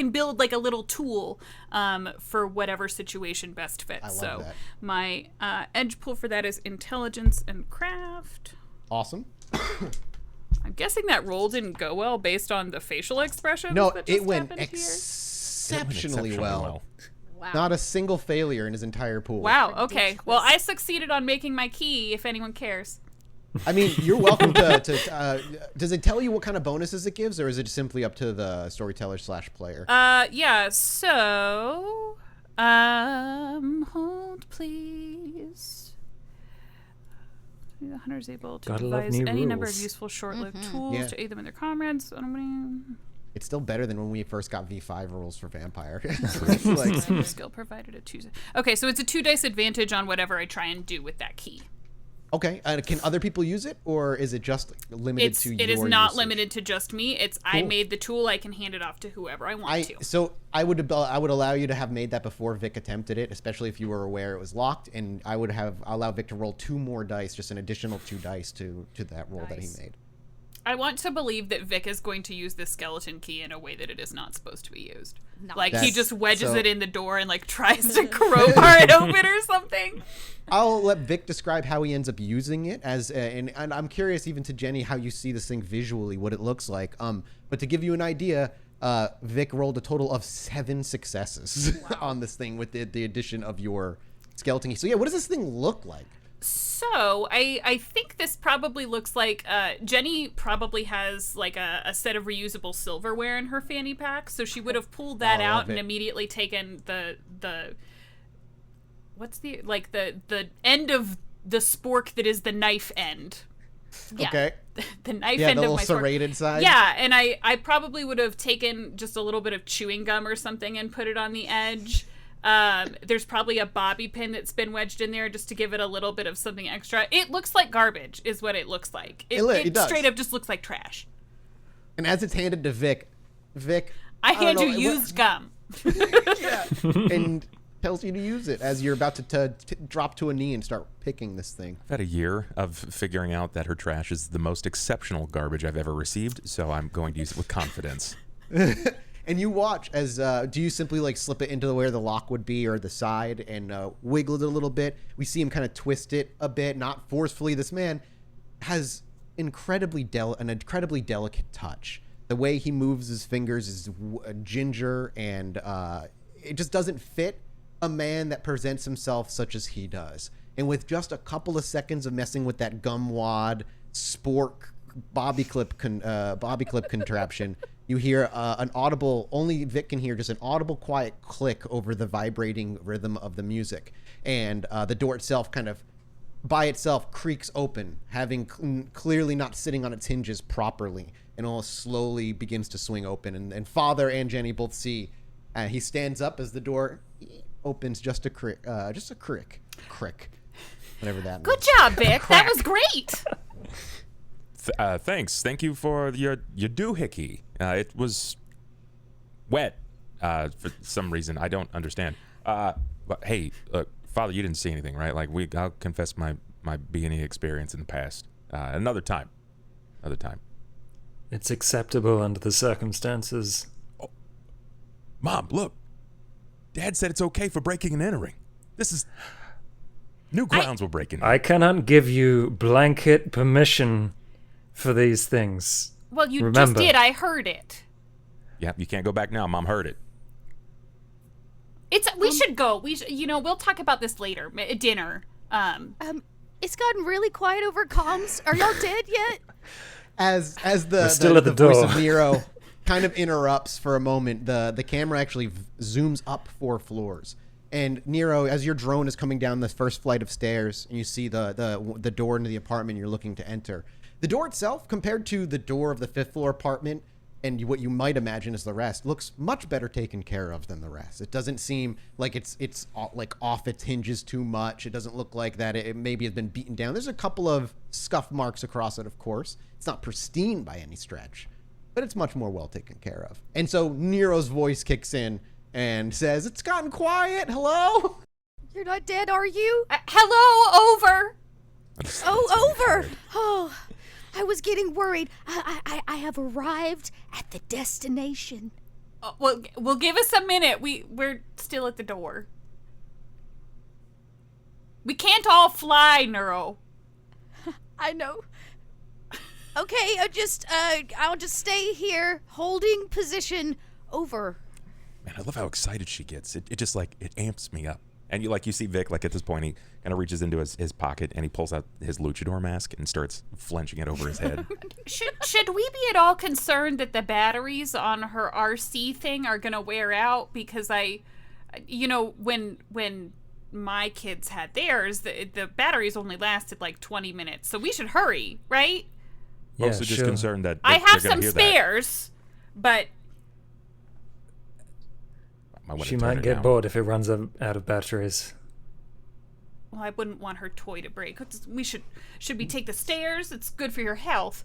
build like a little tool for whatever situation best fits. I love So that. my edge pull for that is intelligence and craft. Awesome. I'm guessing that roll didn't go well based on the facial expressions. No, that just it went happened here. exceptionally well. Wow. Not a single failure in his entire pool. Wow. Okay. Well, I succeeded on making my key. If anyone cares. I mean, you're welcome to does it tell you what kind of bonuses it gives, or is it simply up to the storyteller / player? Yeah. So, hold please. The hunter is able to Gotta love devise new any number of rules. useful short-lived tools Yeah. to aid them and their comrades. It's still better than when we first got V5 rules for vampire. It's like, Skill provided a 2. Okay, so it's a 2 dice advantage on whatever I try and do with that key. okay, can other people use it, or is it just limited to your It is not usage? limited to just me. I Cool. made the tool. I can hand it off to whoever I want to. So I would allow you to have made that before Vic attempted it, especially if you were aware it was locked, and I would have allowed Vic to roll 2 more dice, just an additional 2 dice to that roll that he Nice. made. I want to believe that Vic is going to use this skeleton key in a way that it is not supposed to be used. Nice. Like he That's- just wedges so- it in the door and like tries to crowbar it open or something. I'll let Vic describe how he ends up using it as, and I'm curious even to Jenny how you see this thing visually, what it looks like. But to give you an idea, Vic rolled a total of 7 successes on this thing with the addition of your skeleton key. So yeah, what does this thing look like? So I think this probably looks like Jenny probably has like a set of reusable silverware in her fanny pack, so she would have pulled that I out love and it. immediately taken the what's the like the end of the spork that is the knife end. Yeah. Okay. The knife Yeah, end the of little my spork. serrated side. Yeah, and I probably would have taken just a little bit of chewing gum or something and put it on the edge. There's probably a bobby pin that's been wedged in there just to give it a little bit of something extra. It looks like garbage is what it looks like. It does. Straight up just looks like trash. And as it's handed to Vic, I don't hand know, you what- used gum. yeah, and tells you to use it as you're about to drop to a knee and start picking this thing. I've had a year of figuring out that her trash is the most exceptional garbage I've ever received, so I'm going to use it with confidence. And you watch as, do you simply like slip it into where the lock would be or the side and wiggle it a little bit? We see him kind of twist it a bit, not forcefully. This man has an incredibly delicate touch. The way he moves his fingers is ginger, and it just doesn't fit a man that presents himself such as he does. And with just a couple of seconds of messing with that gum wad spork bobby clip contraption, you hear an audible, only Vic can hear, just an audible quiet click over the vibrating rhythm of the music. And the door itself kind of by itself creaks open, having clearly not sitting on its hinges properly, and almost slowly begins to swing open. And Father and Jenny both see he stands up as the door opens just a crick, whatever that means. Good job, Vic. That was great. Thanks. Thank you for your doohickey. It was wet for some reason. I don't understand. But hey, look, Father, you didn't see anything, right? Like, I'll confess my B&E experience in the past. Another time. It's acceptable under the circumstances. Oh. Mom, look. Dad said it's okay for breaking and entering. This is new grounds we're breaking. I cannot give you blanket permission for these things. Well, you Remember. just did. I heard it. Yep, you can't go back now. Mom heard it. We should go. We'll talk about this later at dinner. It's gotten really quiet over comms. Are y'all dead yet? As We're still the at the voice door. of Nero kind of interrupts for a moment, the camera actually zooms up 4 floors. And Nero, as your drone is coming down the first flight of stairs, and you see the door into the apartment you're looking to enter, the door itself, compared to the door of the 5th floor apartment and what you might imagine is the rest, looks much better taken care of than the rest. It doesn't seem like it's like off its hinges too much. It doesn't look like that it maybe has been beaten down. There's a couple of scuff marks across it, of course. It's not pristine by any stretch, but it's much more well taken care of. And so Nero's voice kicks in and says, "It's gotten quiet. Hello? You're not dead, are you? Hello, over. Oh, over. Oh, I was getting worried. I have arrived at the destination." Well, give us a minute. We're still at the door. We can't all fly, Neuro. I know. Okay, I'll just stay here, holding position. Over. Man, I love how excited she gets. It just like it amps me up. And you see Vic, like at this point, he kind of reaches into his pocket and he pulls out his luchador mask and starts flenching it over his head. Should we be at all concerned that the batteries on her RC thing are gonna wear out? Because when my kids had theirs, the batteries only lasted like 20 minutes. So we should hurry, right? Yeah, Also just concerned that I have they're gonna some hear spares, but she might get bored if it runs out of batteries. well, I wouldn't want her toy to break. Should we take the stairs? It's good for your health.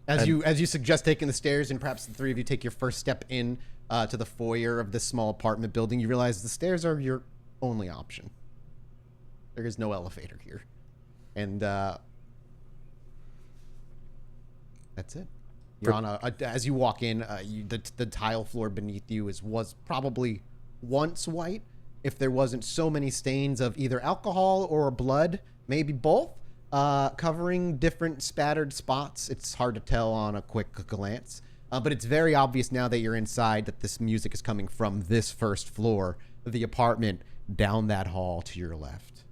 As you suggest taking the stairs, and perhaps the 3 of you take your first step in to the foyer of this small apartment building, you realize the stairs are your only option. There is no elevator here, and that's it. You're on as you walk in, the tile floor beneath you was probably once white, if there wasn't so many stains of either alcohol or blood, maybe both, covering different spattered spots. It's hard to tell on a quick glance, but it's very obvious now that you're inside that this music is coming from this first floor of the apartment down that hall to your left.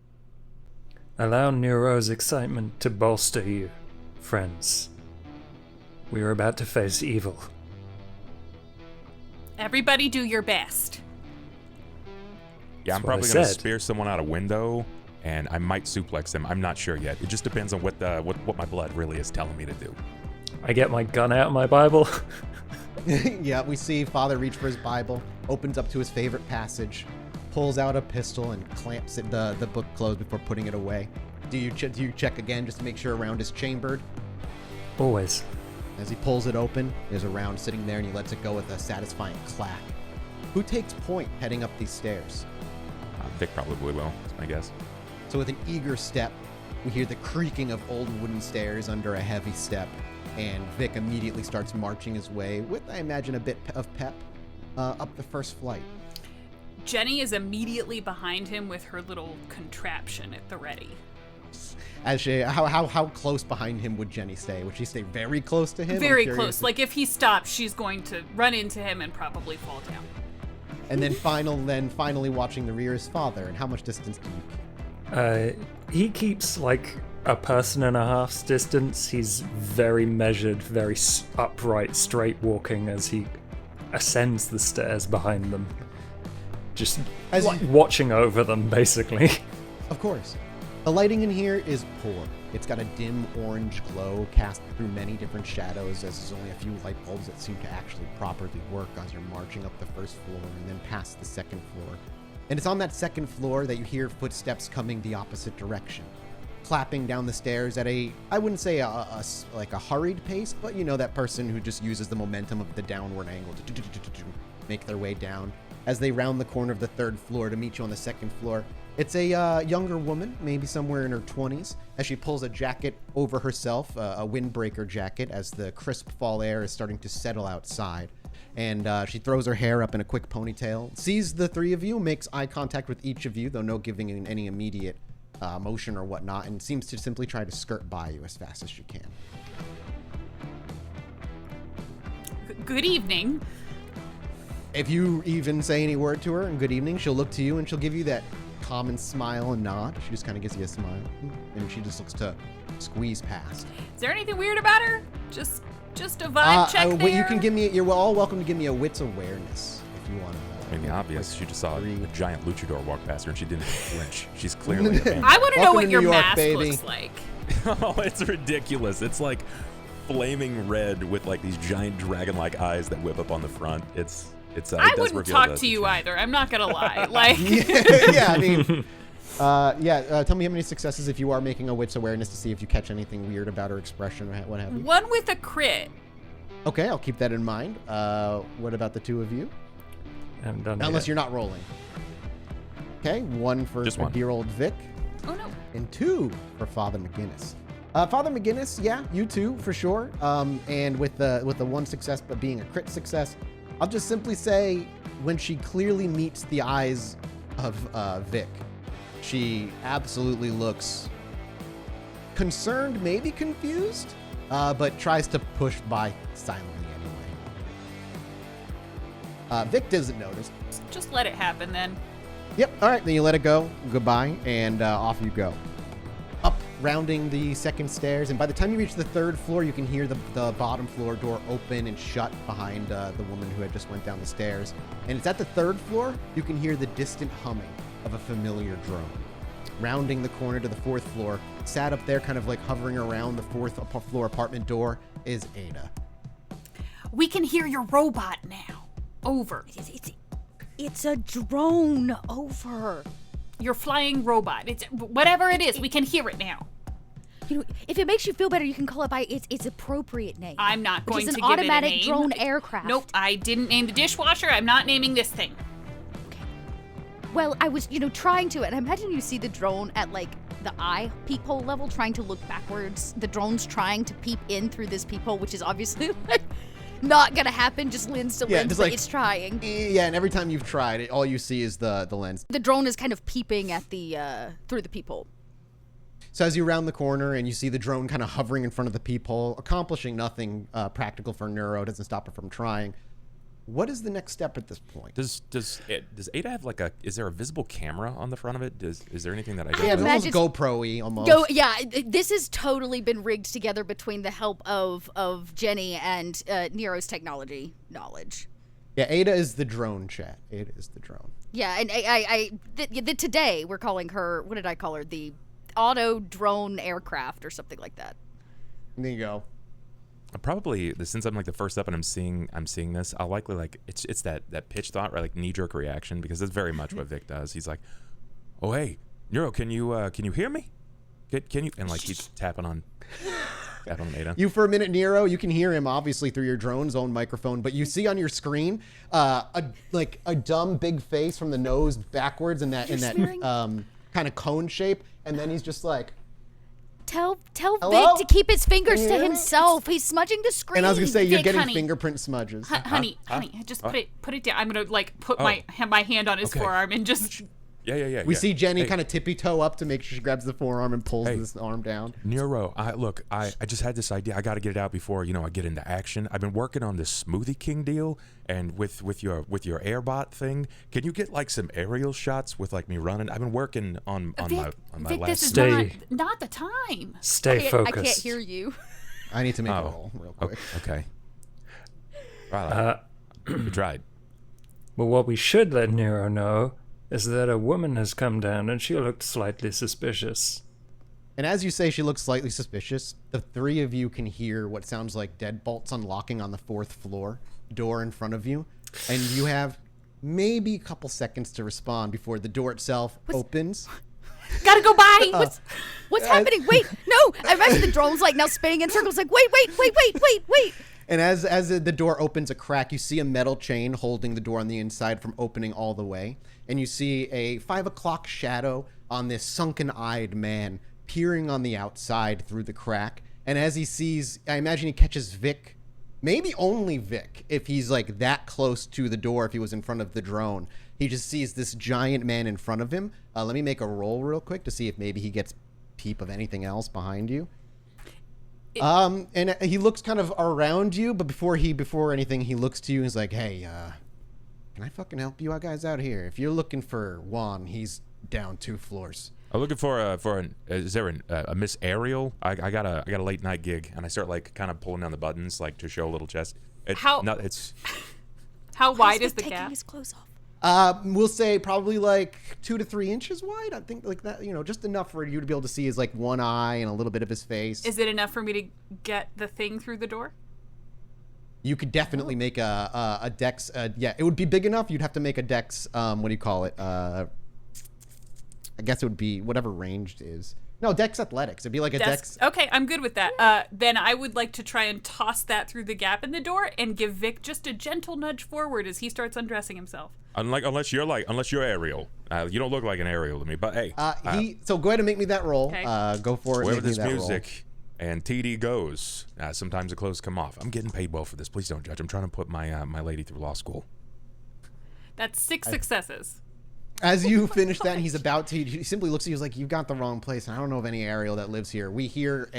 Allow Nero's excitement to bolster you, friends. We are about to face evil. Everybody do your best. Yeah, I'm That's what I probably going to said. spear someone out a window, and I might suplex them. I'm not sure yet. It just depends on what my blood really is telling me to do. I get my gun out of my Bible. Yeah, we see Father reach for his Bible, opens up to his favorite passage, pulls out a pistol, and clamps it, the book closed before putting it away. Do you check again just to make sure a round is chambered? Always. As he pulls it open, there's a round sitting there, and he lets it go with a satisfying clack. Who takes point heading up these stairs? Vic probably will, that's my guess. So with an eager step, we hear the creaking of old wooden stairs under a heavy step, and Vic immediately starts marching his way with, I imagine, a bit of pep up the first flight. Jenny is immediately behind him with her little contraption at the ready. As she, how close behind him would Jenny stay? Would she stay very close to him? Very close. Like if he stops, she's going to run into him and probably fall down. And then finally watching the rear is father. And how much distance do you keep? He keeps like a person and a half's distance. He's very measured, very upright, straight walking as he ascends the stairs behind them. Just watching over them, basically. Of course. The lighting in here is poor. It's got a dim orange glow cast through many different shadows, as there's only a few light bulbs that seem to actually properly work as you're marching up the first floor and then past the second floor. And it's on that second floor that you hear footsteps coming the opposite direction, clapping down the stairs at I wouldn't say like a hurried pace, but you know, that person who just uses the momentum of the downward angle to make their way down. As they round the corner of the third floor to meet you on the second floor, it's a younger woman, maybe somewhere in her 20s, as she pulls a jacket over herself, a windbreaker jacket, as the crisp fall air is starting to settle outside. And she throws her hair up in a quick ponytail, sees the three of you, makes eye contact with each of you, though no giving any immediate motion or whatnot, and seems to simply try to skirt by you as fast as she can. Good evening. If you even say any word to her, and good evening, she'll look to you and she'll give you that common smile and nod. She just kind of gives you a smile, and she just looks to squeeze past. Is there anything weird about her? Just a vibe check there? You can give me. You're all welcome to give me a wits awareness if you want to. I mean, the obvious. She just saw a giant luchador walk past her, and she didn't flinch. She's clearly a fan. I want to know what your New York, mask baby. looks like. Oh, it's ridiculous. It's like flaming red with like these giant dragon-like eyes that whip up on the front. I wouldn't talk to you either. I'm not gonna lie. Like, yeah, I mean, tell me how many successes if you are making a wits awareness to see if you catch anything weird about her expression or what have you. One with a crit. Okay, I'll keep that in mind. What about the two of you? I haven't done Unless yet. you're not rolling. Okay, one for dear old Vic. Oh no. And two for Father McGinnis. Father McGinnis, yeah, you too for sure. And with the one success, but being a crit success. I'll just simply say, when she clearly meets the eyes of Vic, she absolutely looks concerned, maybe confused, but tries to push by silently anyway. Vic doesn't notice. Just let it happen then. Yep, all right, then you let it go. Goodbye, and off you go. Up, rounding the second stairs, and by the time you reach the third floor, you can hear the bottom floor door open and shut behind the woman who had just went down the stairs. And it's at the third floor, you can hear the distant humming of a familiar drone. Rounding the corner to the fourth floor, sat up there kind of like hovering around the fourth floor apartment door, is Ada. We can hear your robot now. Over. It's a drone. Over. Your flying robot. It's whatever it is. We can hear it now. You know, if it makes you feel better, you can call it by its appropriate name. I'm not going to give it a name. It's an automatic drone aircraft. Nope, I didn't name the dishwasher. I'm not naming this thing. Okay. Well, I was, trying to, and I imagine you see the drone at like the eye peephole level, trying to look backwards. The drone's trying to peep in through this peephole, which is obviously like not gonna happen. Just lens to lens, but it's trying. Yeah, and every time you've tried, all you see is the lens. The drone is kind of peeping at the through the peephole. So as you round the corner and you see the drone kind of hovering in front of the peephole, accomplishing nothing practical for Neuro, doesn't stop her from trying. What is the next step at this point? Does Ada have is there a visible camera on the front of it? Is there anything that I don't Yeah, know? it's almost GoPro-y almost. This has totally been rigged together between the help of Jenny and Nero's technology knowledge. Yeah, Ada is the drone, chat. Ada is the drone. Yeah, and today we're calling her, what did I call her? The auto drone aircraft or something like that. There you go. Probably since I'm like the first up and I'm seeing this, I'll likely it's that pitch thought, right? Like knee-jerk reaction, because that's very much what Vic does. He's like, "Oh hey, Neuro, can you hear me? Can you?" And like keeps tapping on Ada. You for a minute, Nero, you can hear him obviously through your drone's own microphone, but you see on your screen a dumb big face from the nose backwards in that kind of cone shape, and then he's just like, Tell Hello? Vic to keep his fingers Can to you hear me? himself. He's smudging the screen. And I was gonna say you're Vic, getting honey. fingerprint smudges. Honey, just put it down. I'm gonna like put my hand on his Okay. forearm and just. Yeah. We see Jenny Hey. kind of tippy toe up to make sure she grabs the forearm and pulls this arm down. Nero, I just had this idea. I got to get it out before I get into action. I've been working on this Smoothie King deal, and with your airbot thing, can you get like some aerial shots with like me running? I've been working on Vic, my Vic, last. this is Stay. not the time. Stay I focused. can't hear you. I need to make a Oh. roll real quick. Okay. Right. We tried. Well, what we should let Nero know is that a woman has come down and she looked slightly suspicious. And as you say she looks slightly suspicious, the three of you can hear what sounds like deadbolts unlocking on the 4th floor door in front of you. And you have maybe a couple seconds to respond before the door itself opens. Gotta go by. What's happening? Wait, no! I imagine the drone's like now spinning in circles. Like, wait. And as the door opens a crack, you see a metal chain holding the door on the inside from opening all the way. And you see a 5 o'clock shadow on this sunken-eyed man peering on the outside through the crack. And as he sees, I imagine he catches Vic, maybe only Vic, if he's like that close to the door, if he was in front of the drone. He just sees this giant man in front of him. Let me make a roll real quick to see if maybe he gets peep of anything else behind you. And he looks kind of around you, but before anything, he looks to you and is like, hey, can I fucking help you guys out here? If you're looking for Juan, he's down 2 floors. I'm looking for is there a Miss Ariel? I got a late night gig, and I start like kind of pulling down the buttons like to show a little chest. How wide is the taking gap? his clothes off? We'll say probably like 2 to 3 inches wide. I think like that, just enough for you to be able to see his like one eye and a little bit of his face. Is it enough for me to get the thing through the door? You could definitely make a dex. Yeah, it would be big enough. You'd have to make a dex. What do you call it? I guess it would be whatever ranged is. No, dex athletics. It'd be like a dex. Okay, I'm good with that. Then I would like to try and toss that through the gap in the door and give Vic just a gentle nudge forward as he starts undressing himself. Unless you're Ariel, you don't look like an Ariel to me. But hey, So go ahead and make me that roll. Okay. Go for it. wherever Make me this that music and TD goes, sometimes the clothes come off. I'm getting paid well for this. Please don't judge. I'm trying to put my lady through law school. That's 6 successes. As you finish that, and he's about to, he simply looks at you and is like, you've got the wrong place, and I don't know of any Ariel that lives here. We hear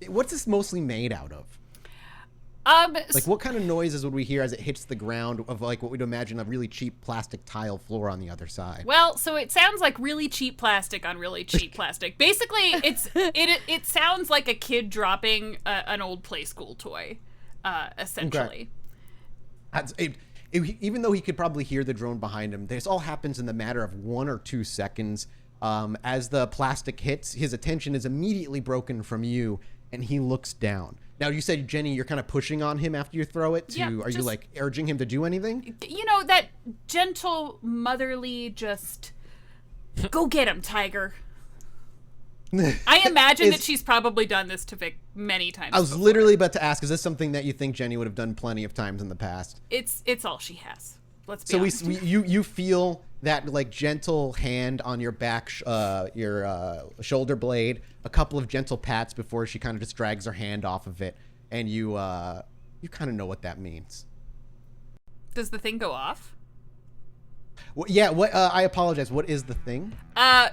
what's this mostly made out of? Like, what kind of noises would we hear as it hits the ground of, like, what we'd imagine a really cheap plastic tile floor on the other side? Well, so it sounds like really cheap plastic on really cheap plastic. Basically, it sounds like a kid dropping an old play school toy, essentially. Okay. Even though he could probably hear the drone behind him, this all happens in the matter of 1 or 2 seconds. As the plastic hits, his attention is immediately broken from you, and he looks down. Now, you said, Jenny, you're kind of pushing on him after you throw it. Are you like urging him to do anything? That gentle, motherly, just go get him, tiger. I imagine that she's probably done this to Vic many times. I was before. literally about to ask, is this something that you think Jenny would have done plenty of times in the past? It's all she has. Let's be So honest. you feel that like gentle hand on your back, your shoulder blade, a couple of gentle pats before she kind of just drags her hand off of it, and you kind of know what that means. Does the thing go off? Well, yeah. What? I apologize. What is the thing?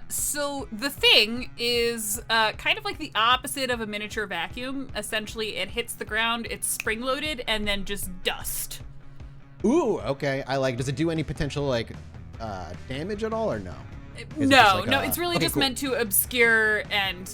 So the thing is kind of like the opposite of a miniature vacuum. Essentially, it hits the ground, it's spring-loaded, and then just dust. Ooh, okay. Does it do any potential like damage at all, or no? No, it's really just meant to obscure, and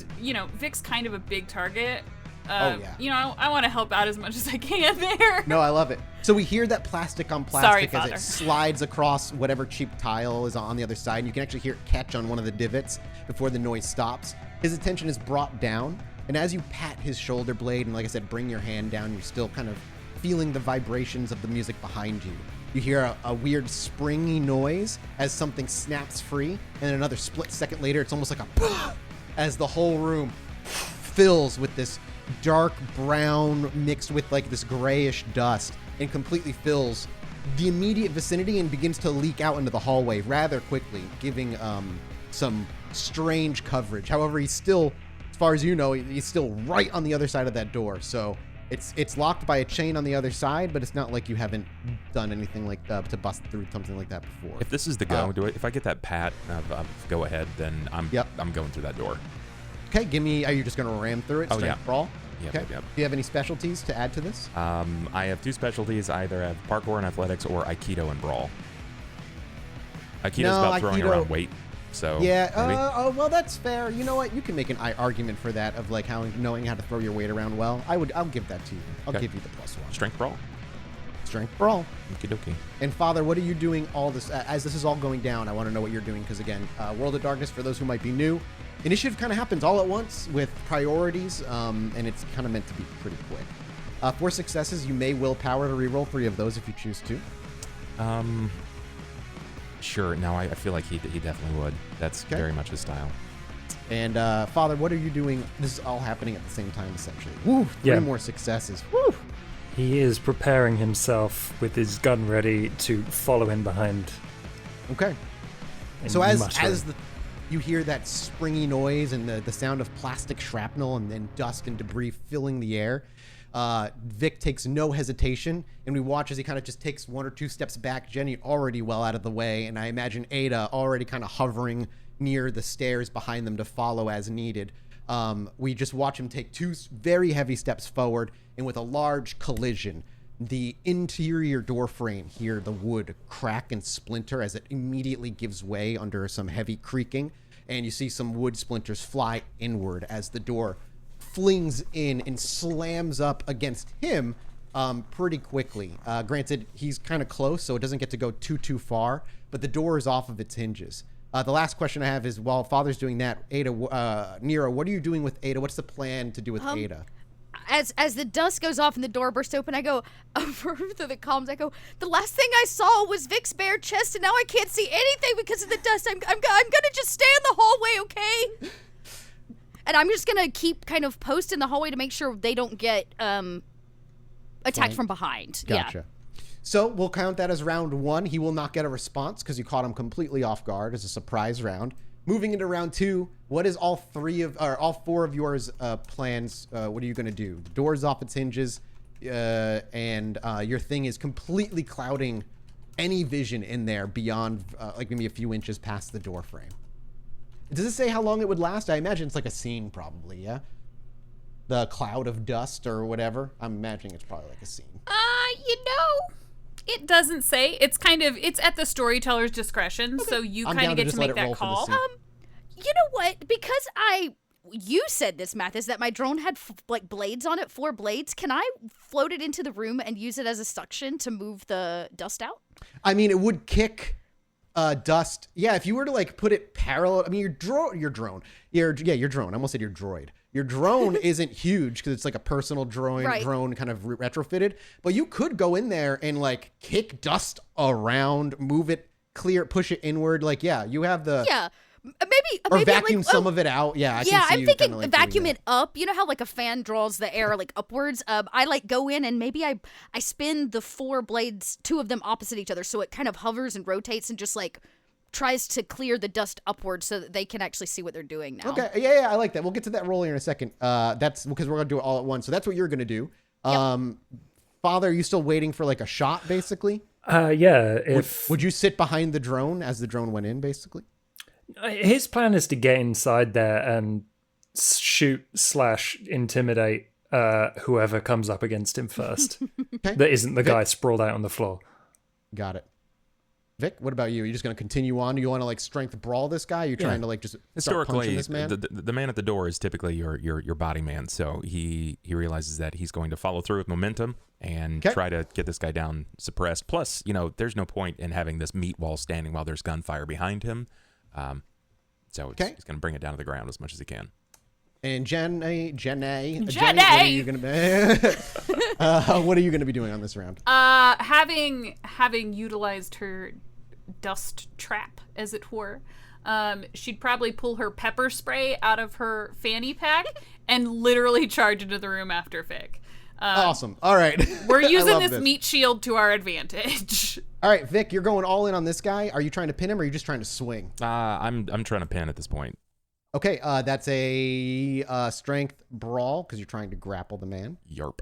Vic's kind of a big target. I want to help out as much as I can there. No, I love it. So we hear that plastic on plastic Sorry, as it slides across whatever cheap tile is on the other side, and you can actually hear it catch on one of the divots before the noise stops. His attention is brought down, and as you pat his shoulder blade and, like I said, bring your hand down, you're still kind of feeling the vibrations of the music behind you. You hear a weird springy noise as something snaps free, and then another split second later, it's almost like a as the whole room fills with this dark brown mixed with like this grayish dust and completely fills the immediate vicinity and begins to leak out into the hallway rather quickly, giving some strange coverage. However, he's still as far as you know, he's still right on the other side of that door. So it's locked by a chain on the other side, but it's not like you haven't done anything like to bust through something like that before. If this is the go, if I get that pat of go ahead, then I'm going through that door. Okay, are you just going to ram through it? Strength brawl? Yep, okay. Yep. Do you have any specialties to add to this? I have 2 specialties. I either have parkour and athletics or Aikido and brawl. Aikido's about throwing around weight. So yeah. Well, that's fair. You know what? You can make an argument for that of like knowing how to throw your weight around well. I'll give that to you. I'll give you the +1. Strength brawl. Strength brawl. Okie dokie. And Father, what are you doing all this as this is all going down? I want to know what you're doing because again, World of Darkness, for those who might be new, initiative kind of happens all at once with priorities, and it's kind of meant to be pretty quick. For successes, you may willpower to reroll 3 of those if you choose to. Sure. No, I feel like he definitely would. That's very much his style. And Father, what are you doing? This is all happening at the same time, essentially. Woo! 3 more successes. Woo! He is preparing himself with his gun ready to follow in behind. Okay. So as you hear that springy noise and the sound of plastic shrapnel and then dust and debris filling the air, Vic takes no hesitation, and we watch as he kind of just takes 1 or 2 steps back. Jenny already well out of the way, and I imagine Ada already kind of hovering near the stairs behind them to follow as needed. We just watch him take 2 very heavy steps forward, and with a large collision, the interior door frame here, the wood crack and splinter as it immediately gives way under some heavy creaking, and you see some wood splinters fly inward as the door flings in and slams up against him pretty quickly. Granted, he's kind of close, so it doesn't get to go too far, but the door is off of its hinges. The last question I have is, while Father's doing that, Ada, Nero, what are you doing with Ada? What's the plan to do with Ada? As the dust goes off and the door bursts open, I go over through the comms. I go, the last thing I saw was Vic's bare chest, and now I can't see anything because of the dust. I'm gonna just stay in the hallway, okay? And I'm just gonna keep kind of post in the hallway to make sure they don't get attacked from behind. Gotcha. Yeah. So we'll count that as round 1. He will not get a response because you caught him completely off guard as a surprise round. Moving into round 2, what is all 4 of yours plans? What are you going to do? The door's off its hinges, and your thing is completely clouding any vision in there beyond like maybe a few inches past the door frame. Does it say how long it would last? I imagine it's like a scene probably, yeah? The cloud of dust or whatever. I'm imagining it's probably like a scene. It doesn't say. It's at the storyteller's discretion, so you kind of get to make that call. You know what? Because you said this, Mathis, that my drone had blades on it, 4 blades. Can I float it into the room and use it as a suction to move the dust out? I mean, it would kick dust. Yeah, if you were to like put it parallel. I mean, your drone. Your drone. I almost said your droid. Your drone isn't huge because it's like a personal drone kind of retrofitted. But you could go in there and like kick dust around, move it, clear it, push it inward. Like, yeah, you have the maybe vacuum some of it out. Yeah, I'm thinking vacuum it up. You know how like a fan draws the air like upwards. I like go in and maybe I spin the 4 blades, 2 of them opposite each other, so it kind of hovers and rotates and just like tries to clear the dust upwards so that they can actually see what they're doing now. Okay, yeah, I like that. We'll get to that rolling in a second. That's because we're gonna do it all at once. So that's what you're gonna do. Yep. Father, are you still waiting for like a shot, basically? Yeah. Would you sit behind the drone as the drone went in, basically? His plan is to get inside there and shoot/intimidate whoever comes up against him first. Okay. That isn't the guy sprawled out on the floor. Got it. Vic, what about you? Are you just going to continue on? Do you want to like strength brawl this guy? Are you trying to like just start punching this man? The man at the door is typically your body man, so he realizes that he's going to follow through with momentum and try to get this guy down suppressed. Plus, there's no point in having this meat wall standing while there's gunfire behind him. So he's going to bring it down to the ground as much as he can. And Jenny, what are you going to be doing on this round? Having utilized her dust trap, as it were, she'd probably pull her pepper spray out of her fanny pack and literally charge into the room after Vic. Awesome. All right. We're using this meat shield to our advantage. All right, Vic, you're going all in on this guy. Are you trying to pin him or are you just trying to swing? I'm trying to pin at this point. Okay, that's a strength brawl because you're trying to grapple the man. Yarp.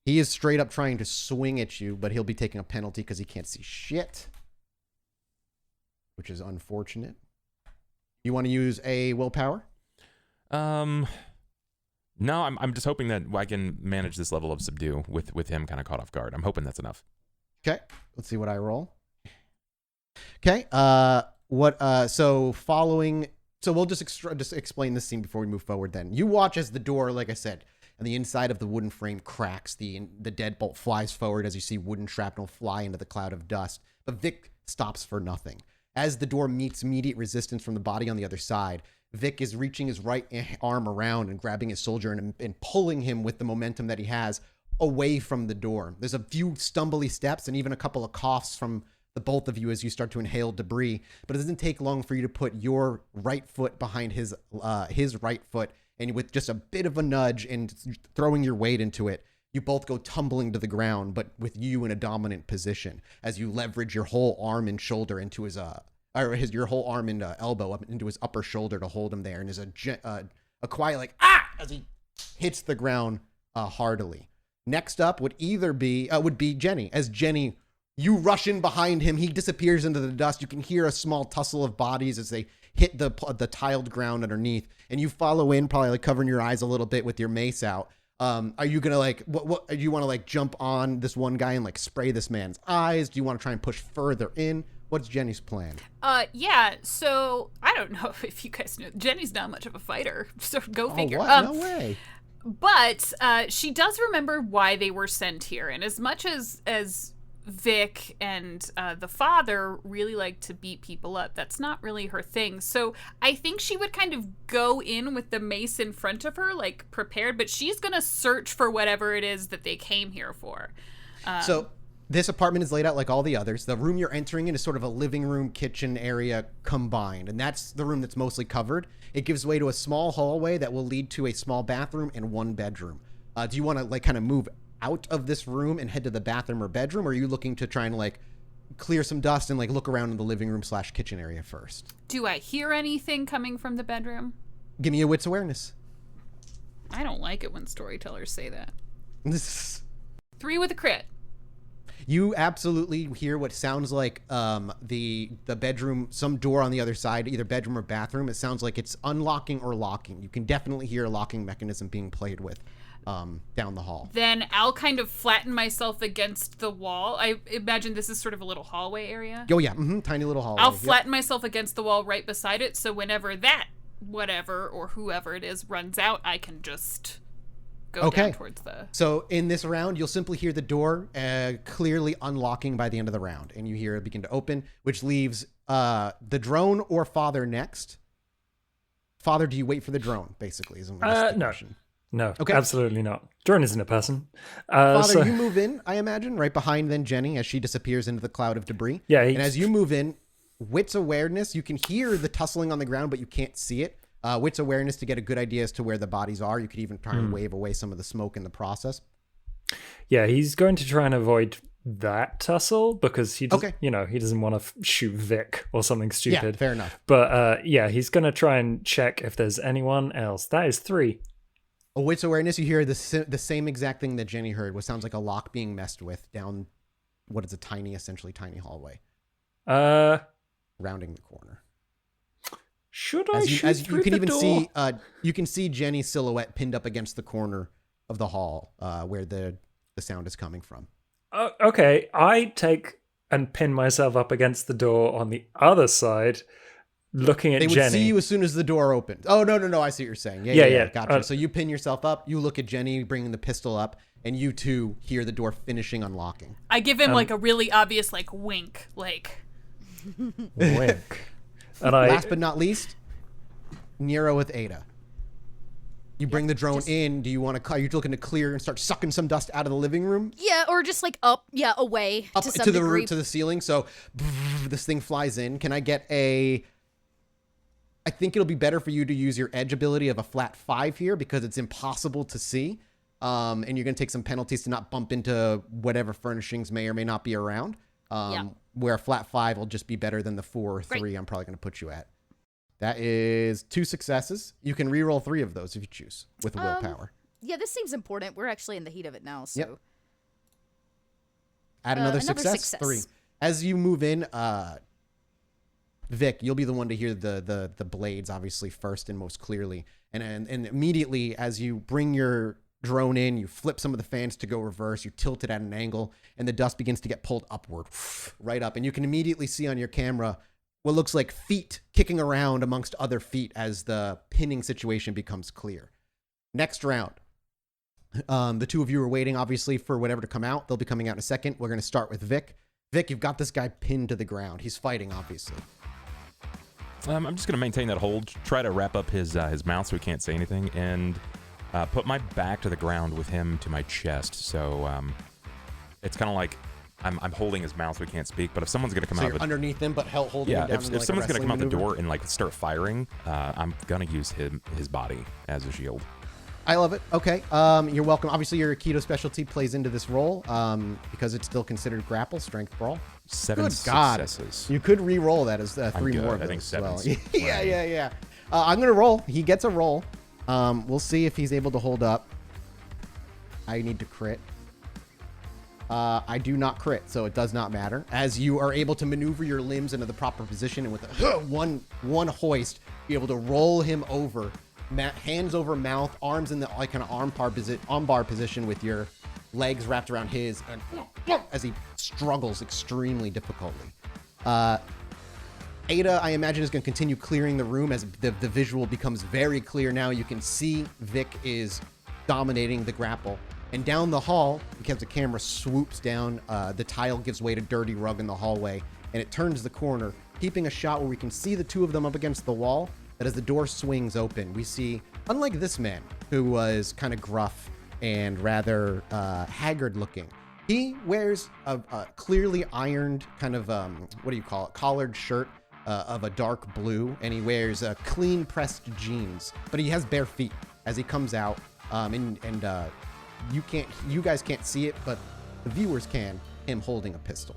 He is straight up trying to swing at you, but he'll be taking a penalty because he can't see shit, which is unfortunate. You want to use a willpower? No, I'm just hoping that I can manage this level of subdue with him kind of caught off guard. I'm hoping that's enough. Okay, let's see what I roll. Okay, so we'll just explain this scene before we move forward then. You watch as the door, like I said, and the inside of the wooden frame cracks. The deadbolt flies forward as you see wooden shrapnel fly into the cloud of dust. But Vic stops for nothing. As the door meets immediate resistance from the body on the other side, Vic is reaching his right arm around and grabbing his soldier and pulling him with the momentum that he has away from the door. There's a few stumbly steps and even a couple of coughs from the both of you as you start to inhale debris, but it doesn't take long for you to put your right foot behind his right foot, and with just a bit of a nudge and throwing your weight into it, you both go tumbling to the ground, but with you in a dominant position as you leverage your whole arm and shoulder into your whole arm and elbow up into his upper shoulder to hold him there, and there's a quiet like ah as he hits the ground heartily. Next up would be Jenny. As Jenny, you rush in behind him. He disappears into the dust. You can hear a small tussle of bodies as they hit the tiled ground underneath, and you follow in, probably like covering your eyes a little bit with your mace out. Are you gonna like what do you want to like jump on this one guy and like spray this man's eyes? Do you want to try and push further in? What's Jenny's plan? Yeah, so I don't know if you guys know, Jenny's not much of a fighter, so go figure. What? No way. But she does remember why they were sent here, and as much as Vic and the father really like to beat people up, that's not really her thing. So I think she would kind of go in with the mace in front of her, like prepared, but she's gonna search for whatever it is that they came here for. So this apartment is laid out like all the others. The room you're entering in is sort of a living room, kitchen area combined, and that's the room that's mostly covered. It gives way to a small hallway that will lead to a small bathroom and one bedroom. Do you want to like kind of move out of this room and head to the bathroom or bedroom, or are you looking to try and like clear some dust and like look around in the living room / kitchen area first? Do I hear anything coming from the bedroom? Give me a wits awareness. I don't like it when storytellers say that. 3 with a crit. You absolutely hear what sounds like the bedroom, some door on the other side, either bedroom or bathroom. It sounds like it's unlocking or locking. You can definitely hear a locking mechanism being played with down the hall. Then I'll kind of flatten myself against the wall. I imagine this is sort of a little hallway area. Oh yeah, tiny little hallway. I'll flatten myself against the wall right beside it, so whenever that whatever or whoever it is runs out, I can just go down towards the... So in this round, you'll simply hear the door clearly unlocking by the end of the round, and you hear it begin to open, which leaves the drone or father next. Father, do you wait for the drone, basically? Is no. question. No, okay. Absolutely not. Drone isn't a person. Father, you move in, I imagine, right behind then Jenny as she disappears into the cloud of debris. Yeah. And as you move in, wits awareness, you can hear the tussling on the ground, but you can't see it. Wits awareness to get a good idea as to where the bodies are. You could even try and wave away some of the smoke in the process. Yeah, he's going to try and avoid that tussle because he doesn't want to shoot Vic or something stupid. Yeah, fair enough. But he's going to try and check if there's anyone else. That is 3. A wits awareness, you hear the same exact thing that Jenny heard, what sounds like a lock being messed with down what is a essentially tiny hallway. Rounding the corner. Should I shoot through the door? You can see Jenny's silhouette pinned up against the corner of the hall where the sound is coming from. Okay, I take and pin myself up against the door on the other side, looking at Jenny. They would see you as soon as the door opened. Oh, no, I see what you're saying. Yeah, gotcha. So you pin yourself up, you look at Jenny bringing the pistol up, and you two hear the door finishing unlocking. I give him like a really obvious like wink, like... Wink. And last but not least, Nero with Ada. You bring the drone in. Do you want to? Are you looking to clear and start sucking some dust out of the living room? Yeah, or just like away up to some degree. to the ceiling. So this thing flies in. Can I get a? I think it'll be better for you to use your edge ability of a flat 5 here because it's impossible to see, and you're going to take some penalties to not bump into whatever furnishings may or may not be around. Where a flat 5 will just be better than the 4 or 3 I'm probably going to put you at. That is 2 successes. You can reroll 3 of those if you choose with willpower. Yeah, this seems important. We're actually in the heat of it now, so. Yep. Add another success. 3. As you move in, Vic, you'll be the one to hear the blades obviously first and most clearly. And immediately as you bring your drone in, you flip some of the fans to go reverse, you tilt it at an angle, and the dust begins to get pulled upward, right up. And you can immediately see on your camera what looks like feet kicking around amongst other feet as the pinning situation becomes clear. Next round. The 2 of you are waiting, obviously, for whatever to come out. They'll be coming out in a second. We're going to start with Vic. Vic, you've got this guy pinned to the ground. He's fighting, obviously. I'm just going to maintain that hold, try to wrap up his mouth so he can't say anything, and put my back to the ground with him to my chest. So it's kind of like I'm holding his mouth so he can't speak. But if someone's going to come out you're underneath him, but holding him down. If someone's going to come out the door and like start firing, I'm going to use his body as a shield. I love it. Okay. You're welcome. Obviously, your Aikido specialty plays into this role because it's still considered grapple, strength brawl. 7 successes. You could re-roll that as 3 more of I think those as well. 7. Yeah. I'm going to roll. He gets a roll. We'll see if he's able to hold up. I need to crit. I do not crit, so it does not matter. As you are able to maneuver your limbs into the proper position and with one hoist, be able to roll him over. Hands over mouth, arms in the like kind of armbar position with your legs wrapped around his, and as he struggles extremely difficultly. Ada, I imagine, is going to continue clearing the room as the visual becomes very clear now. You can see Vic is dominating the grapple. And down the hall, because the camera swoops down, the tile gives way to dirty rug in the hallway, and it turns the corner, keeping a shot where we can see the 2 of them up against the wall. That as the door swings open, we see, unlike this man, who was kind of gruff and rather haggard looking, he wears a clearly ironed kind of, collared shirt of a dark blue, and he wears clean pressed jeans, but he has bare feet as he comes out, you guys can't see it, but the viewers can, him holding a pistol.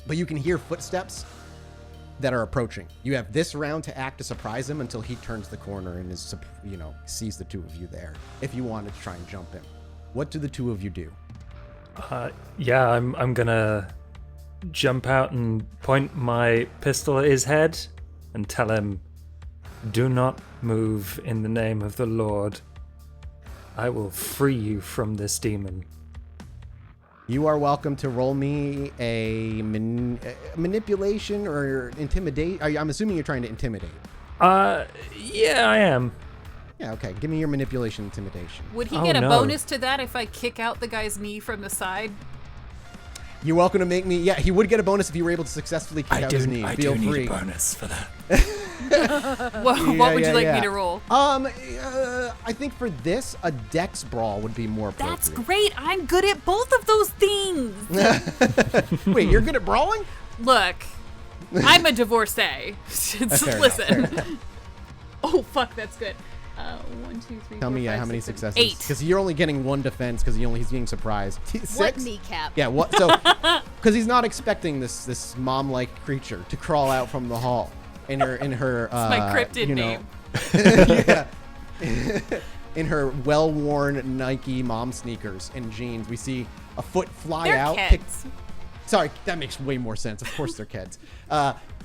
But you can hear footsteps that are approaching. You have this round to act to surprise him until he turns the corner and sees the 2 of you there. If you wanted to try and jump him, what do the 2 of you do? I'm gonna jump out and point my pistol at his head and tell him, "Do not move in the name of the Lord. I will free you from this demon." You are welcome to roll me a manipulation or intimidate. I'm assuming you're trying to intimidate. Yeah, I am. Yeah, okay. Give me your manipulation intimidation. Would he get a bonus to that if I kick out the guy's knee from the side? You're welcome to make me. Yeah, he would get a bonus if you were able to successfully kick out his knee. Feel free. Need a bonus for that. What would you like me to roll? I think for this, a dex brawl would be more appropriate. That's great. I'm good at both of those things. Wait, you're good at brawling? Look, I'm a divorcee. Listen. Oh, fuck, that's good. 1, 2, 3, Tell 4, me 5, how many 6, successes? 8. Because you're only getting 1 defense because he's being surprised. 6? What kneecap? Yeah, what? So, because he's not expecting this mom-like creature to crawl out from the hall in her It's my cryptid name. Yeah. In her well-worn Nike mom sneakers and jeans, we see a foot fly They're out. kids. Sorry, that makes way more sense. Of course they're kids.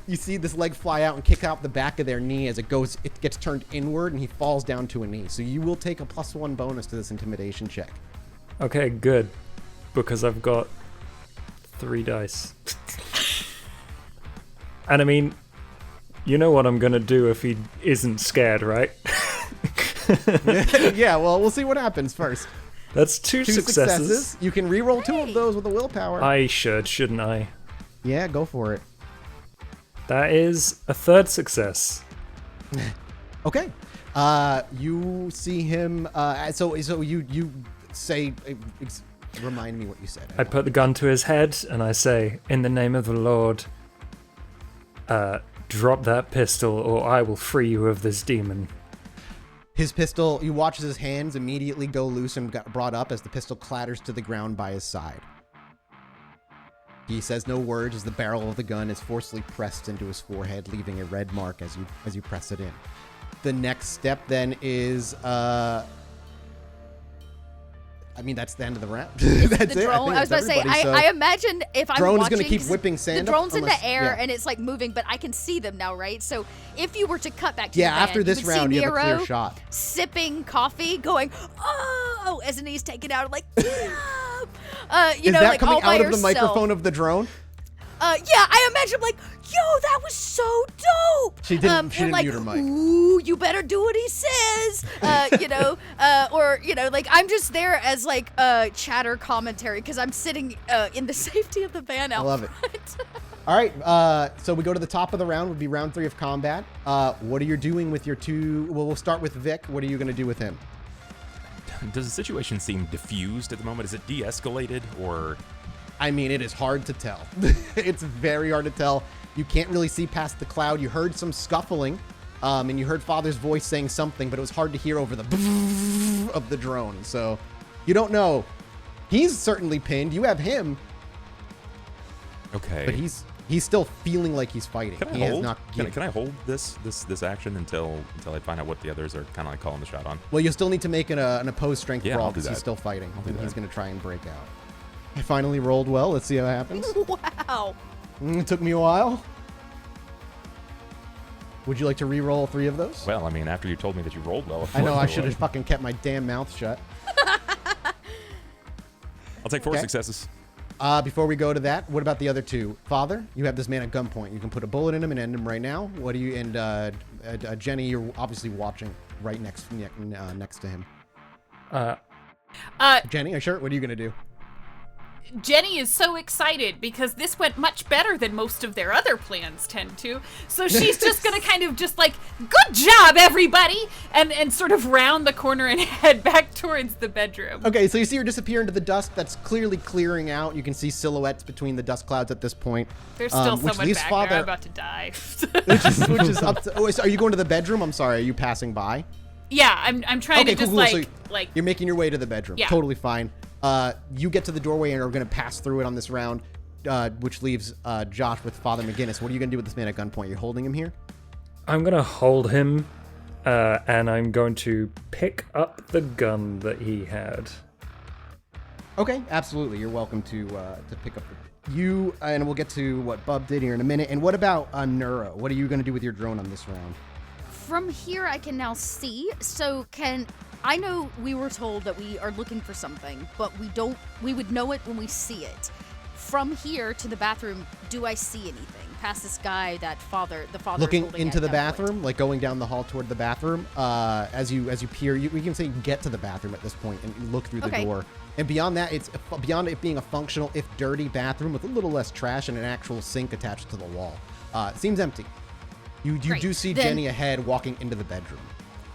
You see this leg fly out and kick out the back of their knee as it gets turned inward, and he falls down to a knee. So you will take a +1 bonus to this intimidation check. Okay, good. Because I've got 3 dice. And I mean, you know what I'm going to do if he isn't scared, right? Yeah, well, we'll see what happens first. That's 2 successes. You can re-roll 2 of those with a willpower. I shouldn't I? Yeah, go for it. That is a 3rd success. Okay. You see him. So you say. Remind me what you said. I put the gun to his head and I say, "In the name of the Lord, drop that pistol, or I will free you of this demon." His pistol. You watch as his hands immediately go loose and got brought up as the pistol clatters to the ground by his side. He says no words as the barrel of the gun is forcefully pressed into his forehead, leaving a red mark as you press it in. The next step then is, that's the end of the round. That's the drone. I was about to say, I imagine if I'm drone watching, is going to keep whipping sand. The drone's up, in the air and it's like moving, but I can see them now, right? So if you were to cut back to the van, after this round, you have a clear shot. Sipping coffee, going oh, as he's taken out, like is that like coming all by out of the herself. microphone of the drone? Yeah, I imagine like, yo, that was so dope. She didn't like, mute her mic. Ooh, you better do what he says. Like I'm just there as like chatter commentary because I'm sitting in the safety of the van out I love front. it. All right, so we go to the top of the round. Would be round 3 of combat. What are you doing with your two? Well, we'll start with Vic. What are you going to do with him? Does the situation seem diffused at the moment? Is it de-escalated or? I mean, it is hard to tell. It's very hard to tell. You can't really see past the cloud. You heard some scuffling, and you heard Father's voice saying something, but it was hard to hear over the of the drone. So you don't know. He's certainly pinned. You have him. Okay. But he's still feeling like he's fighting. Can I hold this action until I find out what the others are kind of like calling the shot on? Well, you'll still need to make an opposed strength brawl because he's still fighting. And he's going to try and break out. I finally rolled well. Let's see how it happens. Wow. It took me a while. Would you like to re-roll 3 of those? Well, I mean, after you told me that you rolled well. I know, I should have fucking kept my damn mouth shut. I'll take 4 successes. Before we go to that, what about the other 2? Father, you have this man at gunpoint. You can put a bullet in him and end him right now. What do you, and Jenny, you're obviously watching right next to him. Jenny, sure, what are you going to do? Jenny is so excited because this went much better than most of their other plans tend to. So she's just going to kind of just like, good job, everybody, and sort of round the corner and head back towards the bedroom. Okay, so you see her disappear into the dust. That's clearly clearing out. You can see silhouettes between the dust clouds at this point. There's still someone back Father, there. I'm about to die. which is up to, so are you going to the bedroom? I'm sorry, are you passing by? Yeah, I'm trying to just cool. like, So you're making your way to the bedroom. Yeah. Totally fine. You get to the doorway and are going to pass through it on this round, which leaves Josh with Father McGinnis. What are you going to do with this man at gunpoint? You're holding him here? I'm going to hold him, and I'm going to pick up the gun that he had. Okay, absolutely. You're welcome to pick up you, and we'll get to what Bub did here in a minute. And what about Neuro? What are you going to do with your drone on this round? From here, I can now see. So I know we were told that we are looking for something, but we would know it when we see it. From here to the bathroom, do I see anything past this guy that the father looking into the bathroom, like going down the hall toward the bathroom? As you peer, we can say get to the bathroom at this point and look through the door. And beyond that, it's beyond it being a functional, if dirty, bathroom with a little less trash and an actual sink attached to the wall. It seems empty. You do see Jenny ahead walking into the bedroom.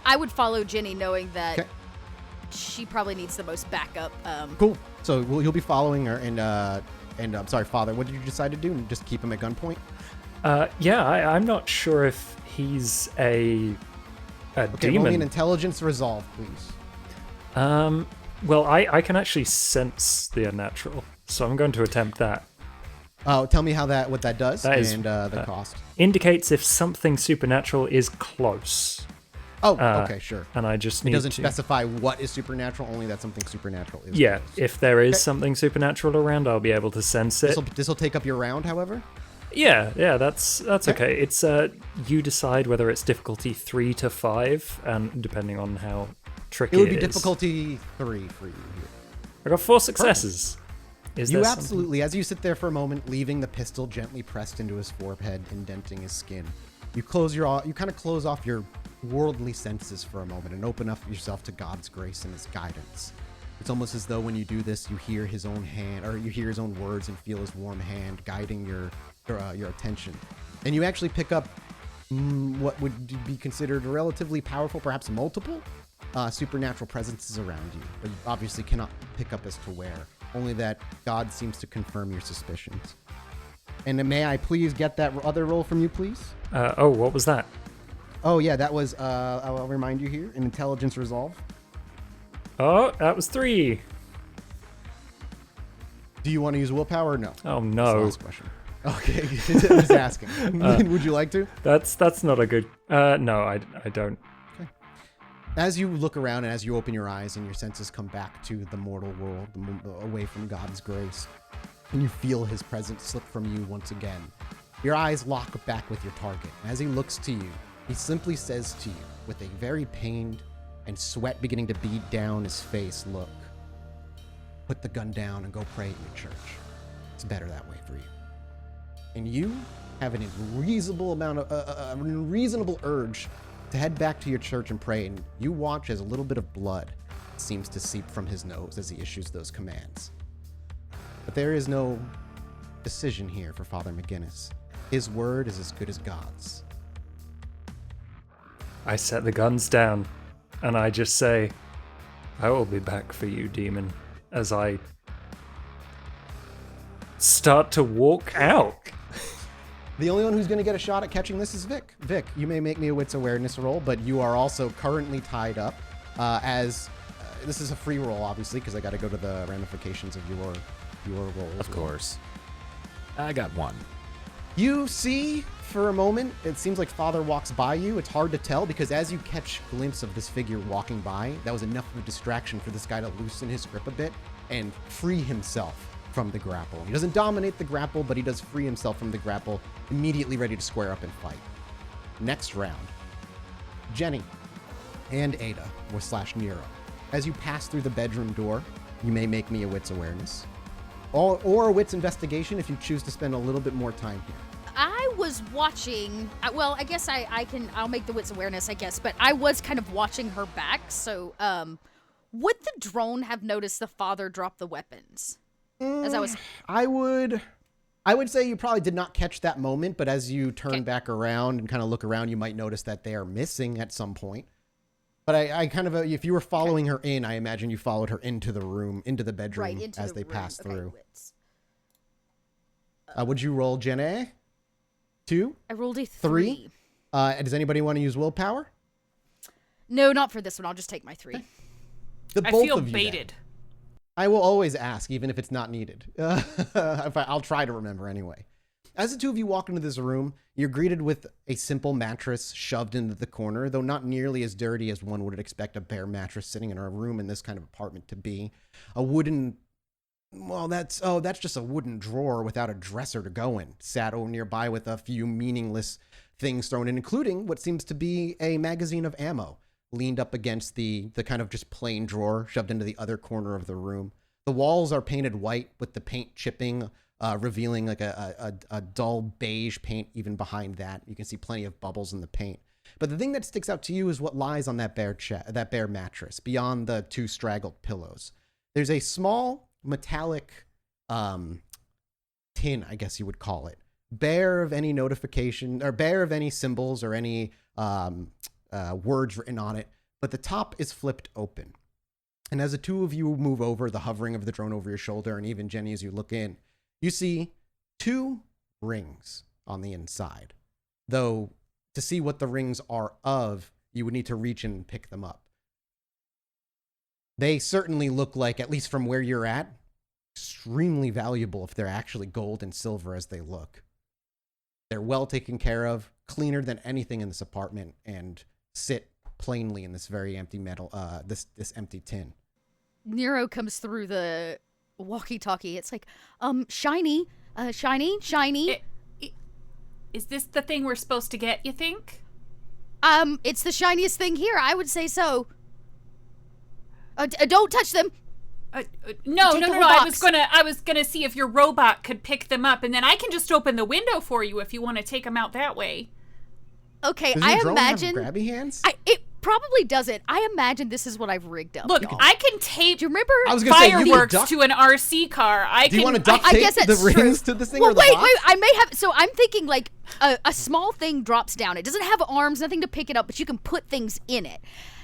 I would follow Jenny knowing that she probably needs the most backup. Cool. So you'll be following her, and I'm sorry, Father, what did you decide to do? Just keep him at gunpoint? I'm not sure if he's a demon. Roll me an intelligence resolve, please. Well, I can actually sense the unnatural, so I'm going to attempt that. Tell me what that does and the cost. Indicates if something supernatural is close. Oh, okay, sure. And I just need It doesn't to specify what is supernatural, only that something supernatural is. Yeah, close. if there is something supernatural around, I'll be able to sense it. This will take up your round, however? Yeah, that's okay. It's you decide whether it's difficulty 3 to 5, and depending on how tricky it would be is. difficulty 3 for you here. I got 4 successes. Is you there absolutely, as you sit there for a moment, leaving the pistol gently pressed into his forehead, indenting his skin, you kind of close off your worldly senses for a moment and open up yourself to God's grace and his guidance. It's almost as though when you do this, you hear his own hand, or you hear his own words and feel his warm hand guiding your attention. And you actually pick up what would be considered relatively powerful, perhaps multiple supernatural presences around you, but you obviously cannot pick up as to where. Only that God seems to confirm your suspicions. And may I please get that other roll from you, please? What was that? Oh, yeah, that was, I'll remind you here, an intelligence resolve. Oh, that was 3. Do you want to use willpower or no? Oh That's the no. last question. Okay, I was asking. Would you like to? That's not a good. No, I don't. As you look around and as you open your eyes and your senses come back to the mortal world, away from God's grace, and you feel his presence slip from you once again, your eyes lock back with your target. As he looks to you, he simply says to you, with a very pained and sweat beginning to bead down his face look, put the gun down and go pray in your church. It's better that way for you. And you have an unreasonable amount of an unreasonable urge to head back to your church and pray, and you watch as a little bit of blood seems to seep from his nose as he issues those commands. But there is no decision here for Father McGinnis. His word is as good as God's. I set the guns down, and I just say, I will be back for you, demon, as I start to walk out. The only one who's going to get a shot at catching this is Vic. Vic, you may make me a wits awareness roll, but you are also currently tied up this is a free roll, obviously, because I got to go to the ramifications of your roll. Of course. I got 1. You see, for a moment, it seems like Father walks by you. It's hard to tell because as you catch a glimpse of this figure walking by, that was enough of a distraction for this guy to loosen his grip a bit and free himself from the grapple. He doesn't dominate the grapple, but he does free himself from the grapple, immediately ready to square up and fight. Next round, Jenny and Ada / Nero. As you pass through the bedroom door, you may make me a wits awareness or a wits investigation if you choose to spend a little bit more time here. I was watching, well, I guess I'll make the wits awareness, I guess, but I was kind of watching her back, so would the drone have noticed the father drop the weapons? As I would say you probably did not catch that moment, but as you turn back around and kind of look around, you might notice that they are missing at some point. But I kind of, if you were following her in, I imagine you followed her into the room, into the bedroom as they passed through. Would you roll, Jenny? 2? I rolled a 3. Does anybody want to use willpower? No, not for this one. I'll just take my 3. I feel baited. I will always ask, even if it's not needed. I'll try to remember anyway. As the two of you walk into this room, you're greeted with a simple mattress shoved into the corner, though not nearly as dirty as one would expect a bare mattress sitting in a room in this kind of apartment to be. A wooden, that's just a wooden drawer without a dresser to go in, sat nearby with a few meaningless things thrown in, including what seems to be a magazine of ammo, leaned up against the kind of just plain drawer shoved into the other corner of the room. The walls are painted white with the paint chipping, revealing like a dull beige paint even behind that. You can see plenty of bubbles in the paint. But the thing that sticks out to you is what lies on that bare mattress beyond the 2 straggled pillows. There's a small metallic tin, I guess you would call it, bare of any notification or bare of any symbols or any words written on it, but the top is flipped open. And as the two of you move over, the hovering of the drone over your shoulder, and even Jenny as you look in, you see 2 rings on the inside. Though to see what the rings are of, you would need to reach in and pick them up. They certainly look like, at least from where you're at, extremely valuable if they're actually gold and silver as they look. They're well taken care of, cleaner than anything in this apartment, and sit plainly in this very empty metal, this empty tin. Nero comes through the walkie-talkie. It's like, shiny. Is this the thing we're supposed to get, you think? It's the shiniest thing here. I would say so. Don't touch them. No. I was gonna see if your robot could pick them up, and then I can just open the window for you if you want to take them out that way. Okay, Does I your drone imagine have grabby hands? It probably doesn't. I imagine this is what I've rigged up. Look, y'all. I can tape Do you remember fireworks to an RC car. Do you want to duct tape I guess that's the true. rings to this thing? Well, or the wait. box? I may have. So I'm thinking like a small thing drops down. It doesn't have arms, nothing to pick it up, but you can put things in it.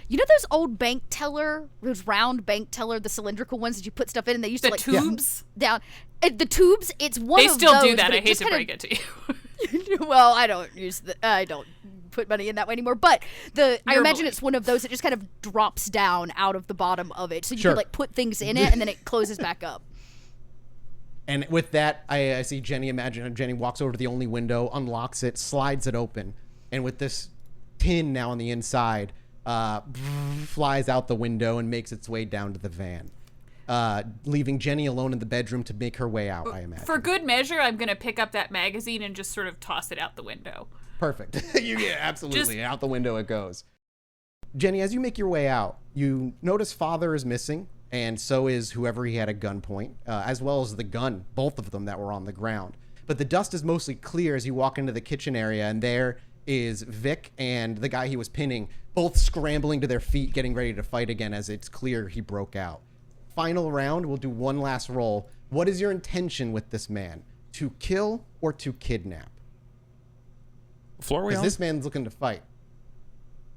You know those old bank teller, those round bank teller, the cylindrical ones that you put stuff in, and they used to like tubes down. The tubes. It's one they of still those. do that. But I hate to break it to you. Well, I don't put money in that way anymore. But I imagine boy. it's one of those that just kind of drops down out of the bottom of it, so you Sure. can like put things in it, and then it closes back up. And with that, I see Jenny. Imagine Jenny walks over to the only window, unlocks it, slides it open, and with this tin now on the inside, flies out the window and makes its way down to the van, leaving Jenny alone in the bedroom to make her way out, I imagine. For good measure, I'm going to pick up that magazine and just sort of toss it out the window. Perfect. Absolutely. Out the window it goes. Jenny, as you make your way out, you notice Father is missing, and so is whoever he had at gunpoint, as well as the gun, both of them that were on the ground. But the dust is mostly clear as you walk into the kitchen area, and there is Vic and the guy he was pinning, both scrambling to their feet, getting ready to fight again as it's clear he broke out. Final round, we'll do one last roll. What is your intention with this man? To kill or to kidnap? Floor we Because on? this man's looking to fight.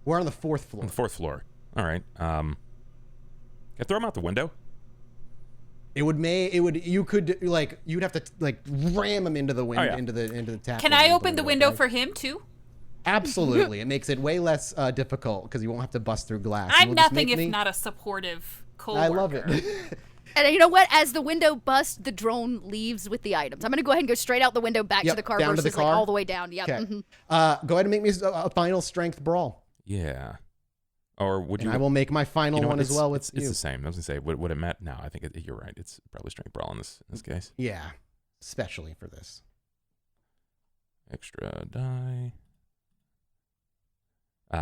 We're on the 4th floor. On the 4th floor. All right. Can I throw him out the window? You could you'd have to ram him into the window, into the tap. Can I open the window for him too? Absolutely. It makes it way less difficult because you won't have to bust through glass. I'm nothing if not a supportive co-worker. I love it. And you know what? As the window busts, the drone leaves with the items. I'm going to go ahead and go straight out the window back to the car down versus to the car. like all the way down. Yep. Okay. Mm-hmm. Go ahead and make me a final strength brawl. Yeah. Or would you? I will make my final one as well with It's you. the same. I was gonna say, would it matter? No, I think you're right. It's probably strength brawl in this case. Yeah, especially for this. Extra die.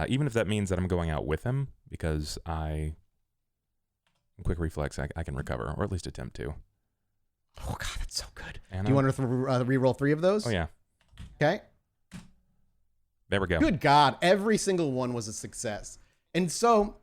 Even if that means that I'm going out with him, because quick reflex, I can recover, or at least attempt to. Oh god, that's so good. And do you want to re-roll 3 of those? Oh yeah. Okay. There we go. Good God, every single one was a success. And so,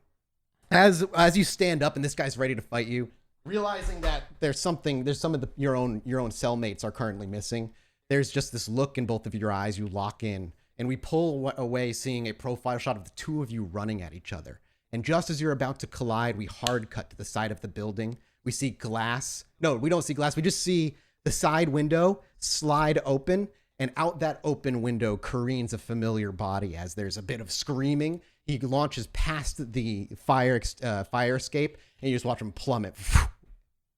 as you stand up and this guy's ready to fight you, realizing that there's some of your own cellmates are currently missing, there's just this look in both of your eyes. You lock in, and we pull away, seeing a profile shot of the two of you running at each other. And just as you're about to collide, we hard cut to the side of the building. We see glass. No, we don't see glass. We just see the side window slide open, and out that open window careens a familiar body as there's a bit of screaming. He launches past the fire escape, and you just watch him plummet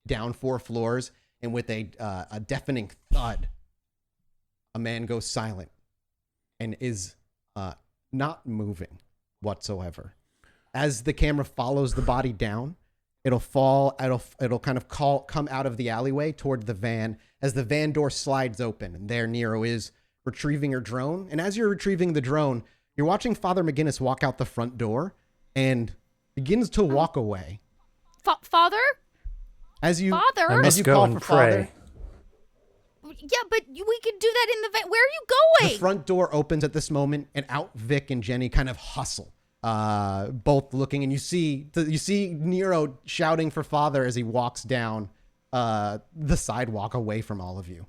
down 4 floors. And with a deafening thud, a man goes silent and is not moving whatsoever. As the camera follows the body down, it'll kind of come out of the alleyway toward the van as the van door slides open, and there Nero is retrieving her drone. And as you're retrieving the drone, you're watching Father McGinnis walk out the front door and begins to walk away. Father? As you go call and for pray. Father, Yeah, but we can do that in the van. Where are you going? the front door opens at this moment, and out Vic and Jenny kind of hustle, both looking, and you see Nero shouting for Father as he walks down the sidewalk away from all of you.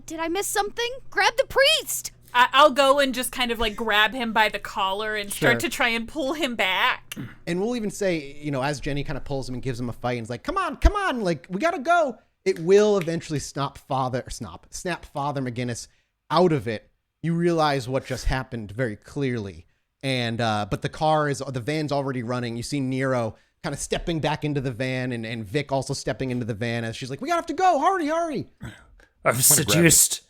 Did I miss something? Grab the priest! I'll go and just kind of like grab him by the collar and start to try and pull him back. And we'll even say, as Jenny kind of pulls him and gives him a fight and is like, come on, like, we gotta go. It will eventually snap Father McGinnis out of it. You realize what just happened very clearly. And, but the van's already running. You see Nero kind of stepping back into the van and Vic also stepping into the van as she's like, we gotta have to go. Hurry. I've seduced.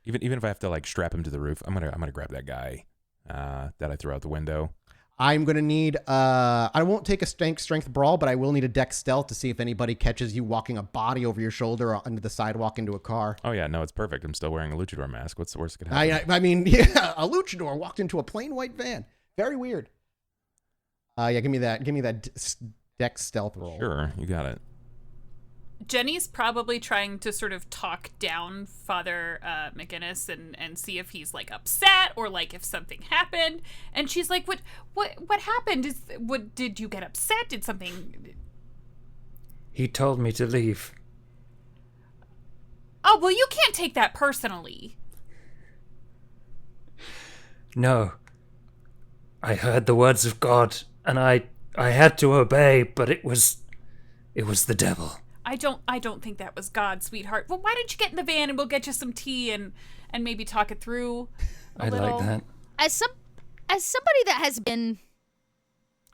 Even if I have to like strap him to the roof, I'm gonna grab that guy that I threw out the window. I'm gonna need I won't take a strength brawl, but I will need a dex stealth to see if anybody catches you walking a body over your shoulder onto the sidewalk into a car. Oh yeah, no, it's perfect. I'm still wearing a luchador mask. What's the worst that could happen? I mean, yeah, a luchador walked into a plain white van. Very weird. Give me that dex stealth roll. Sure, you got it. Jenny's probably trying to sort of talk down Father McGinnis and see if he's like upset or like if something happened. And she's like, what happened? Did you get upset? Did something? He told me to leave. Oh, well, you can't take that personally. No. I heard the words of God, and I had to obey, but it was the devil. I don't think that was God, sweetheart. Well, why don't you get in the van and we'll get you some tea and maybe talk it through a little. Like that. As somebody that has been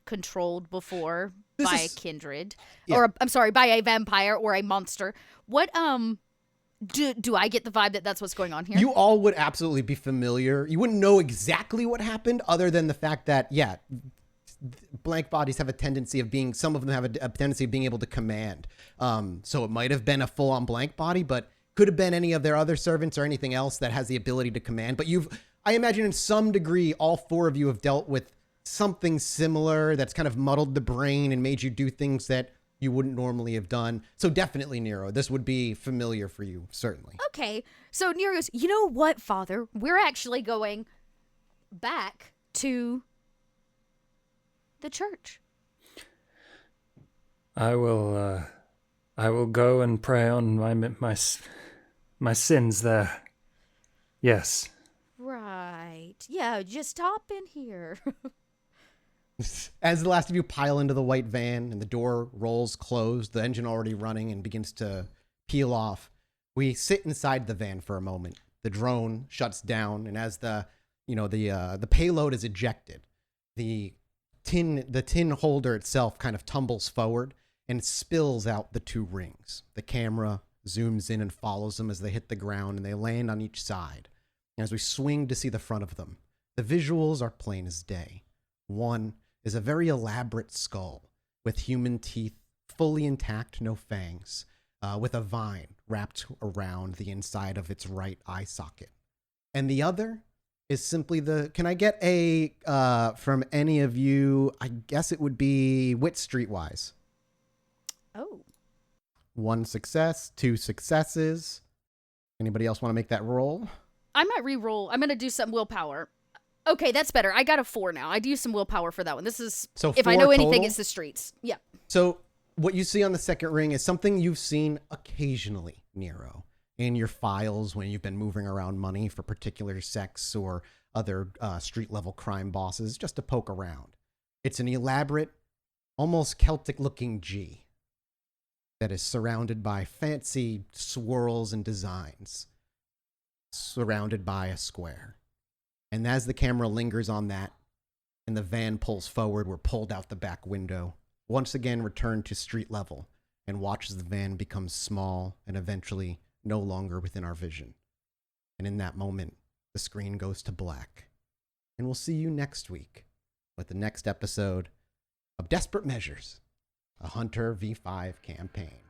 controlled before by a kindred, or I'm sorry, by a vampire or a monster. What do I get the vibe that that's what's going on here? You all would absolutely be familiar. You wouldn't know exactly what happened, other than the fact that blank bodies have a tendency of being. Some of them have a tendency of being able to command. So it might have been a full-on blank body, but could have been any of their other servants or anything else that has the ability to command. But I imagine in some degree, all four of you have dealt with something similar that's kind of muddled the brain and made you do things that you wouldn't normally have done. So definitely, Nero, this would be familiar for you, certainly. Okay. So Nero goes, you know what, Father? We're actually going back to the church. I will go and pray on my sins there. Yes. Right. Yeah, just hop in here. As the last of you pile into the white van and the door rolls closed, the engine already running and begins to peel off, we sit inside the van for a moment. The drone shuts down, and as the payload is ejected, the tin holder itself kind of tumbles forward and spills out the two rings. The camera zooms in and follows them as they hit the ground, and they land on each side. And as we swing to see the front of them, the visuals are plain as day. One is a very elaborate skull with human teeth fully intact, no fangs, with a vine wrapped around the inside of its right eye socket. And the other is simply can I get a, from any of you, I guess it would be wit streetwise. Oh. 1 success, 2 successes. Anybody else want to make that roll? I might re-roll. I'm going to do some willpower. Okay, that's better. I got a 4 now. I'd use some willpower for that one. This is, so if I know anything, total? it's the streets. Yeah. So what you see on the second ring is something you've seen occasionally, Nero, in your files when you've been moving around money for particular sects or other street-level crime bosses, just to poke around. It's an elaborate, almost Celtic-looking G that is surrounded by fancy swirls and designs, surrounded by a square. And as the camera lingers on that, and the van pulls forward, we're pulled out the back window, once again return to street level, and watch as the van becomes small and eventually no longer within our vision. And in that moment, the screen goes to black. And we'll see you next week with the next episode of Desperate Measures, a Hunter V5 campaign.